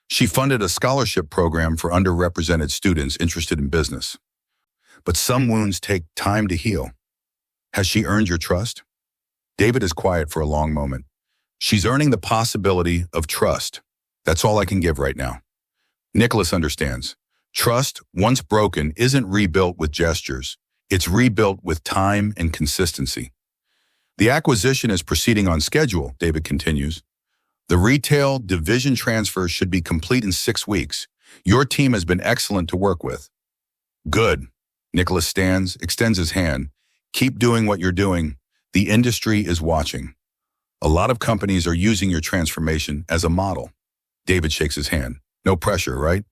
She funded a scholarship program for underrepresented students interested in business. But some wounds take time to heal. Has she earned your trust? David is quiet for a long moment. She's earning the possibility of trust. That's all I can give right now. Nicholas understands. Trust, once broken, isn't rebuilt with gestures. It's rebuilt with time and consistency. The acquisition is proceeding on schedule, David continues. The retail division transfer should be complete in 6 weeks. Your team has been excellent to work with. Good. Nicholas stands, extends his hand. Keep doing what you're doing. The industry is watching. A lot of companies are using your transformation as a model. David shakes his hand. No pressure, right?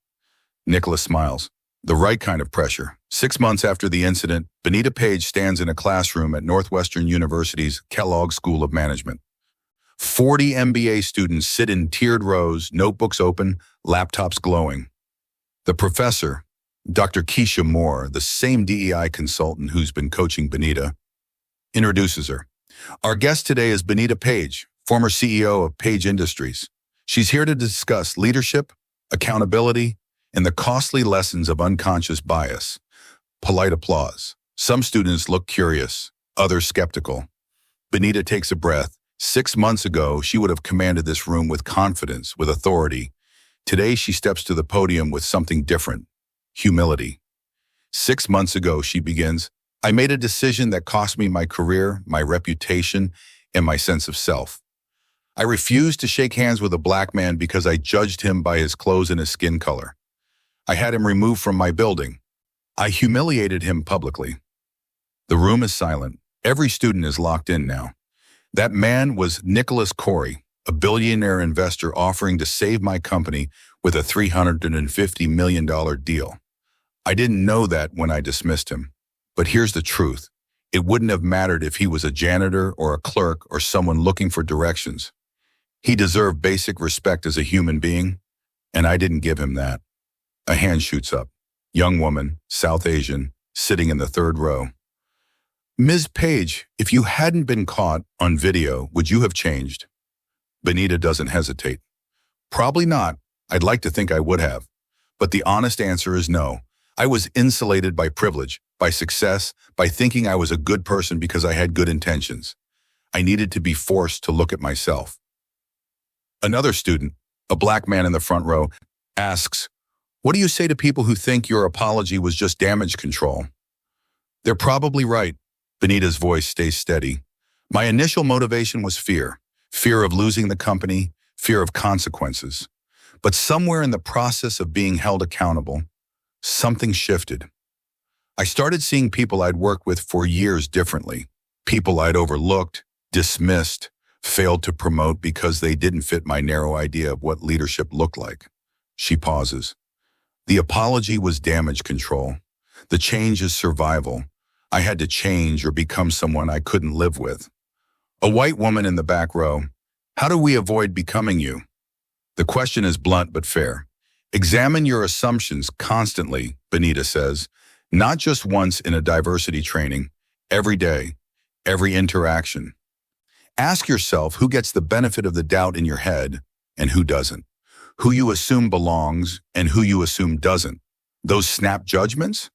Nicholas smiles. The right kind of pressure. 6 months after the incident, Benita Page stands in a classroom at Northwestern University's Kellogg School of Management. 40 MBA students sit in tiered rows, notebooks open, laptops glowing. The professor, Dr. Keisha Moore, the same DEI consultant who's been coaching Benita, introduces her. Our guest today is Benita Page, former CEO of Page Industries. She's here to discuss leadership, accountability, and the costly lessons of unconscious bias. Polite applause. Some students look curious, others skeptical. Benita takes a breath. 6 months ago, she would have commanded this room with confidence, with authority. Today, she steps to the podium with something different, humility. 6 months ago, she begins, I made a decision that cost me my career, my reputation, and my sense of self. I refused to shake hands with a black man because I judged him by his clothes and his skin color. I had him removed from my building. I humiliated him publicly. The room is silent. Every student is locked in now. That man was Nicholas Corey, a billionaire investor offering to save my company with a $350 million deal. I didn't know that when I dismissed him. But here's the truth. It wouldn't have mattered if he was a janitor or a clerk or someone looking for directions. He deserved basic respect as a human being, and I didn't give him that. A hand shoots up. Young woman, South Asian, sitting in the third row. Ms. Page, if you hadn't been caught on video, would you have changed? Benita doesn't hesitate. Probably not. I'd like to think I would have. But the honest answer is no. I was insulated by privilege, by success, by thinking I was a good person because I had good intentions. I needed to be forced to look at myself. Another student, a black man in the front row, asks, "What do you say to people who think your apology was just damage control?" They're probably right. Benita's voice stays steady. My initial motivation was fear. Fear of losing the company, fear of consequences. But somewhere in the process of being held accountable, something shifted. I started seeing people I'd worked with for years differently. People I'd overlooked, dismissed, failed to promote because they didn't fit my narrow idea of what leadership looked like. She pauses. The apology was damage control. The change is survival. I had to change or become someone I couldn't live with. A white woman in the back row. How do we avoid becoming you? The question is blunt but fair. Examine your assumptions constantly, Benita says, not just once in a diversity training, every day, every interaction. Ask yourself who gets the benefit of the doubt in your head and who doesn't. Who you assume belongs and who you assume doesn't. Those snap judgments?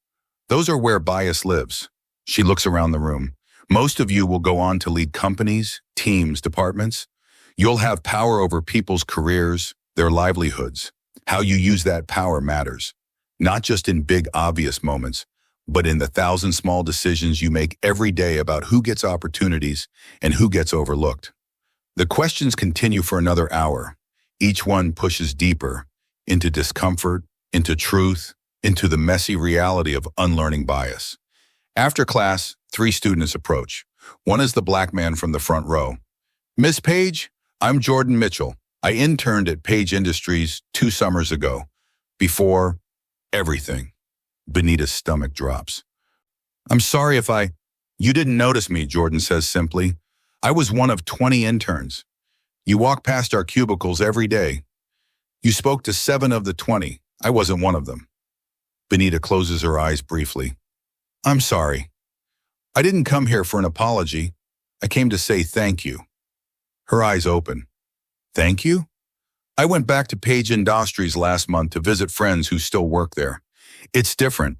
Those are where bias lives. She looks around the room. Most of you will go on to lead companies, teams, departments. You'll have power over people's careers, their livelihoods. How you use that power matters, not just in big, obvious moments, but in the 1,000 small decisions you make every day about who gets opportunities and who gets overlooked. The questions continue for another hour. Each one pushes deeper into discomfort, into truth, into the messy reality of unlearning bias. After class, 3 students approach. One is the black man from the front row. "Miss Page, I'm Jordan Mitchell. I interned at Page Industries 2 summers ago. Before everything." Benita's stomach drops. "I'm sorry if You didn't notice me," Jordan says simply. "I was one of 20 interns. You walk past our cubicles every day. You spoke to 7 of the 20. I wasn't one of them." Benita closes her eyes briefly. "I'm sorry. I didn't come here for an apology. I came to say thank you." Her eyes open. "Thank you?" "I went back to Page Industries last month to visit friends who still work there. It's different.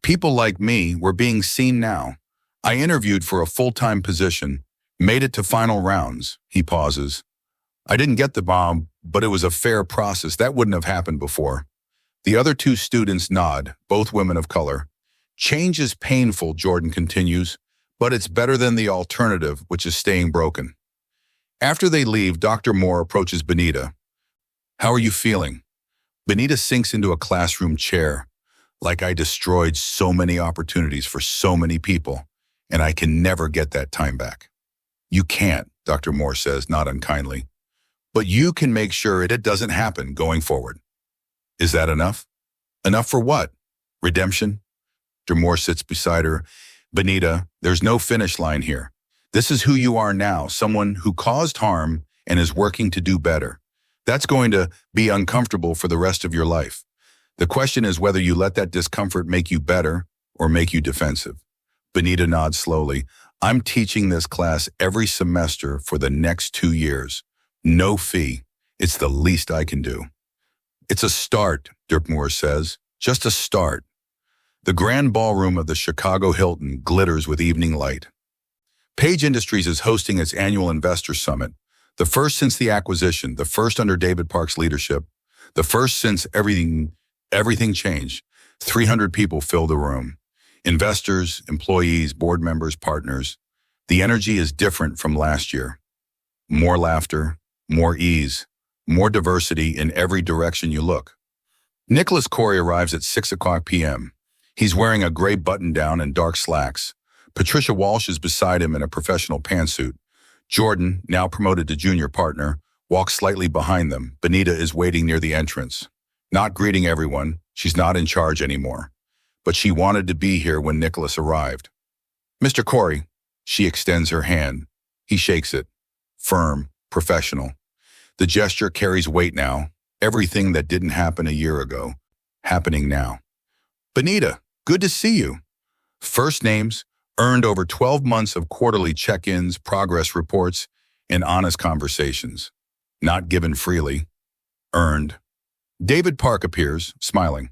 People like me were being seen now. I interviewed for a full-time position, made it to final rounds." He pauses. "I didn't get the bomb, but it was a fair process. That wouldn't have happened before." The other 2 students nod, both women of color. "Change is painful," Jordan continues, "but it's better than the alternative, which is staying broken." After they leave, Dr. Moore approaches Benita. "How are you feeling?" Benita sinks into a classroom chair. "Like I destroyed so many opportunities for so many people, and I can never get that time back." "You can't," Dr. Moore says, not unkindly. "But you can make sure it doesn't happen going forward." "Is that enough?" "Enough for what? Redemption?" Dr. Moore sits beside her. "Benita, there's no finish line here. This is who you are now, someone who caused harm and is working to do better. That's going to be uncomfortable for the rest of your life. The question is whether you let that discomfort make you better or make you defensive." Benita nods slowly. "I'm teaching this class every semester for the next 2 years. No fee. It's the least I can do." "It's a start," Dirk Moore says. "Just a start." The grand ballroom of the Chicago Hilton glitters with evening light. Page Industries is hosting its annual Investor Summit, the first since the acquisition, the first under David Park's leadership, the first since everything changed. 300 people fill the room. Investors, employees, board members, partners. The energy is different from last year. More laughter, more ease, more diversity in every direction you look. Nicholas Corey arrives at 6:00 p.m. He's wearing a gray button-down and dark slacks. Patricia Walsh is beside him in a professional pantsuit. Jordan, now promoted to junior partner, walks slightly behind them. Benita is waiting near the entrance. Not greeting everyone, she's not in charge anymore. But she wanted to be here when Nicholas arrived. "Mr. Corey," she extends her hand. He shakes it. Firm, professional. The gesture carries weight now. Everything that didn't happen a year ago, happening now. Benita, good to see you. First names, earned over 12 months of quarterly check-ins, progress reports, and honest conversations. Not given freely. Earned. David Park appears, smiling.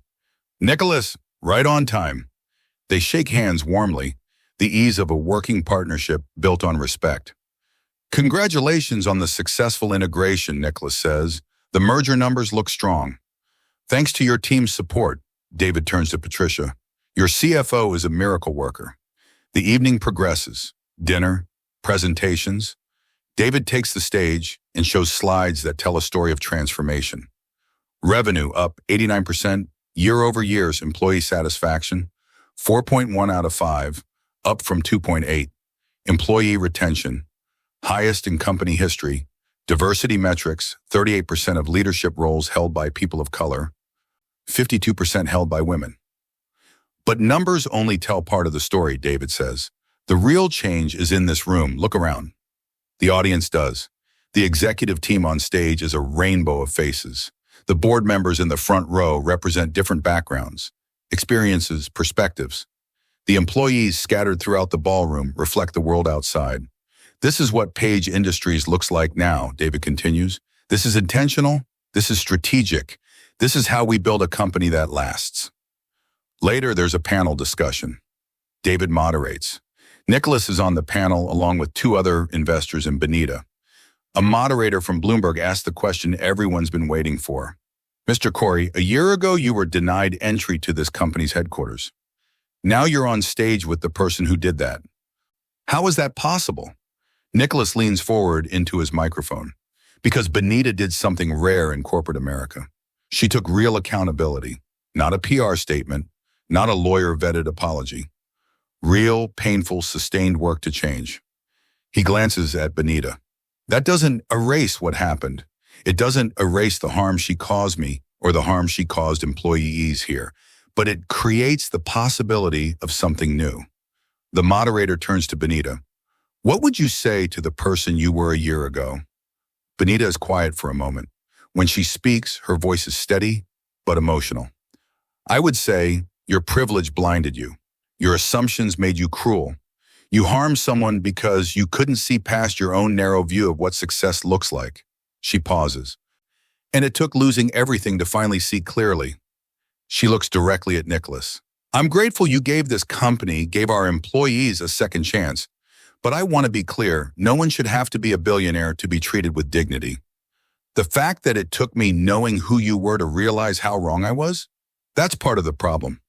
Nicholas, right on time. They shake hands warmly, the ease of a working partnership built on respect. Congratulations on the successful integration, Nicholas says. The merger numbers look strong. Thanks to your team's support, David turns to Patricia. Your CFO is a miracle worker. The evening progresses. Dinner, presentations. David takes the stage and shows slides that tell a story of transformation. Revenue up 89%, year-over-year's employee satisfaction, 4.1 out of 5, up from 2.8. Employee retention, highest in company history. Diversity metrics, 38% of leadership roles held by people of color, 52% held by women. But numbers only tell part of the story, David says. The real change is in this room. Look around. The audience does. The executive team on stage is a rainbow of faces. The board members in the front row represent different backgrounds, experiences, perspectives. The employees scattered throughout the ballroom reflect the world outside. This is what Page Industries looks like now, David continues. This is intentional. This is strategic. This is how we build a company that lasts. Later, there's a panel discussion. David moderates. Nicholas is on the panel along with two other investors and Benita. A moderator from Bloomberg asked the question everyone's been waiting for. Mr. Corey, a year ago you were denied entry to this company's headquarters. Now you're on stage with the person who did that. How is that possible? Nicholas leans forward into his microphone. Because Benita did something rare in corporate America. She took real accountability, not a PR statement, not a lawyer-vetted apology. Real, painful, sustained work to change. He glances at Benita. That doesn't erase what happened. It doesn't erase the harm she caused me or the harm she caused employees here, but it creates the possibility of something new. The moderator turns to Benita. What would you say to the person you were a year ago? Benita is quiet for a moment. When she speaks, her voice is steady, but emotional. I would say, your privilege blinded you. Your assumptions made you cruel. You harmed someone because you couldn't see past your own narrow view of what success looks like. She pauses. And it took losing everything to finally see clearly. She looks directly at Nicholas. I'm grateful you gave this company, gave our employees a second chance. But I want to be clear, no one should have to be a billionaire to be treated with dignity. The fact that it took me knowing who you were to realize how wrong I was, that's part of the problem.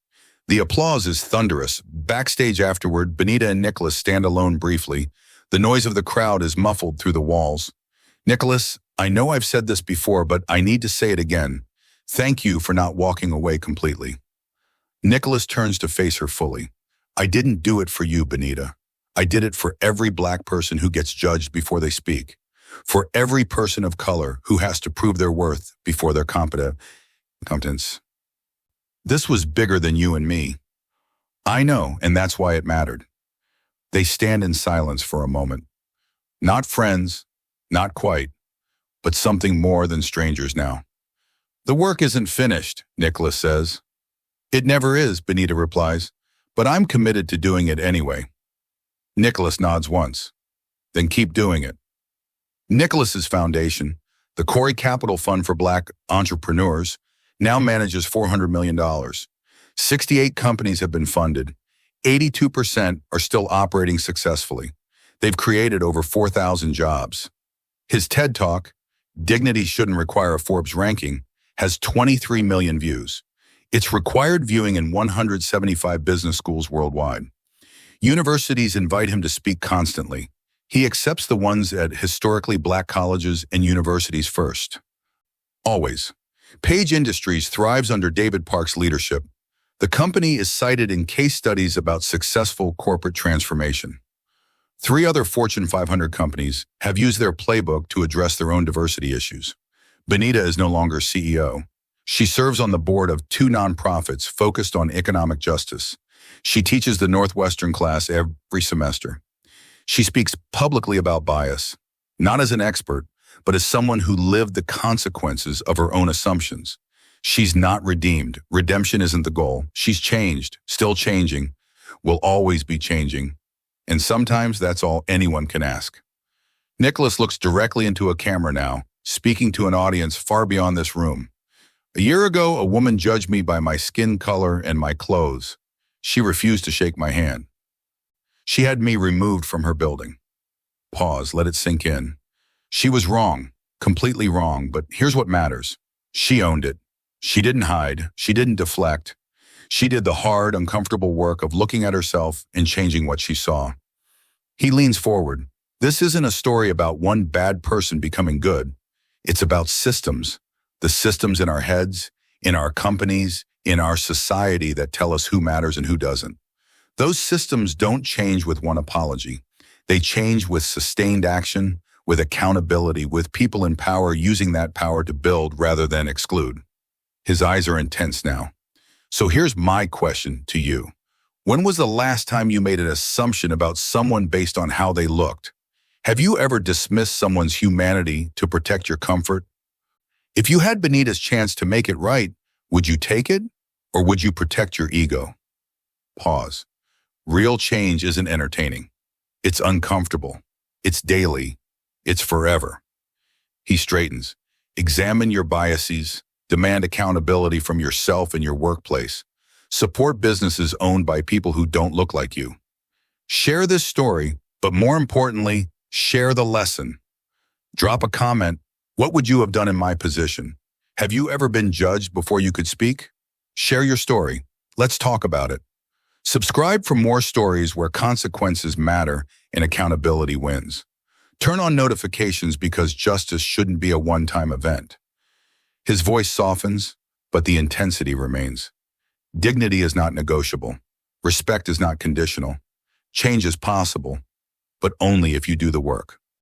The applause is thunderous. Backstage afterward, Benita and Nicholas stand alone briefly. The noise of the crowd is muffled through the walls. Nicholas, I know I've said this before, but I need to say it again. Thank you for not walking away completely. Nicholas turns to face her fully. I didn't do it for you, Benita. I did it for every black person who gets judged before they speak. For every person of color who has to prove their worth before their competence. This was bigger than you and me. I know, and that's why it mattered. They stand in silence for a moment. Not friends, not quite, but something more than strangers now. The work isn't finished, Nicholas says. It never is, Benita replies, but I'm committed to doing it anyway. Nicholas nods once. Then keep doing it. Nicholas's foundation, the Corey Capital Fund for Black Entrepreneurs, now manages $400 million. 68 companies have been funded. 82% are still operating successfully. They've created over 4,000 jobs. His TED Talk, Dignity Shouldn't Require a Forbes Ranking, has 23 million views. It's required viewing in 175 business schools worldwide. Universities invite him to speak constantly. He accepts the ones at historically black colleges and universities first. Always. Page Industries thrives under David Park's leadership. The company is cited in case studies about successful corporate transformation. 3 other Fortune 500 companies have used their playbook to address their own diversity issues. Benita is no longer CEO. She serves on the board of 2 nonprofits focused on economic justice. She teaches the Northwestern class every semester. She speaks publicly about bias, not as an expert, but as someone who lived the consequences of her own assumptions. She's not redeemed. Redemption isn't the goal. She's changed, still changing, will always be changing. And sometimes that's all anyone can ask. Nicholas looks directly into a camera now, speaking to an audience far beyond this room. A year ago, a woman judged me by my skin color and my clothes. She refused to shake my hand. She had me removed from her building. Pause, let it sink in. She was wrong, completely wrong, but here's what matters. She owned it. She didn't hide. She didn't deflect. She did the hard, uncomfortable work of looking at herself and changing what she saw. He leans forward. This isn't a story about one bad person becoming good. It's about systems. The systems in our heads, in our companies, in our society that tell us who matters and who doesn't. Those systems don't change with one apology. They change with sustained action, with accountability, with people in power using that power to build rather than exclude. His eyes are intense now. So here's my question to you. When was the last time you made an assumption about someone based on how they looked? Have you ever dismissed someone's humanity to protect your comfort? If you had Benita's chance to make it right, would you take it, or would you protect your ego? Pause. Real change isn't entertaining. It's uncomfortable. It's daily. It's forever. He straightens. Examine your biases. Demand accountability from yourself and your workplace. Support businesses owned by people who don't look like you. Share this story, but more importantly, share the lesson. Drop a comment. What would you have done in my position? Have you ever been judged before you could speak? Share your story. Let's talk about it. Subscribe for more stories where consequences matter and accountability wins. Turn on notifications because justice shouldn't be a one-time event. His voice softens, but the intensity remains. Dignity is not negotiable. Respect is not conditional. Change is possible, but only if you do the work.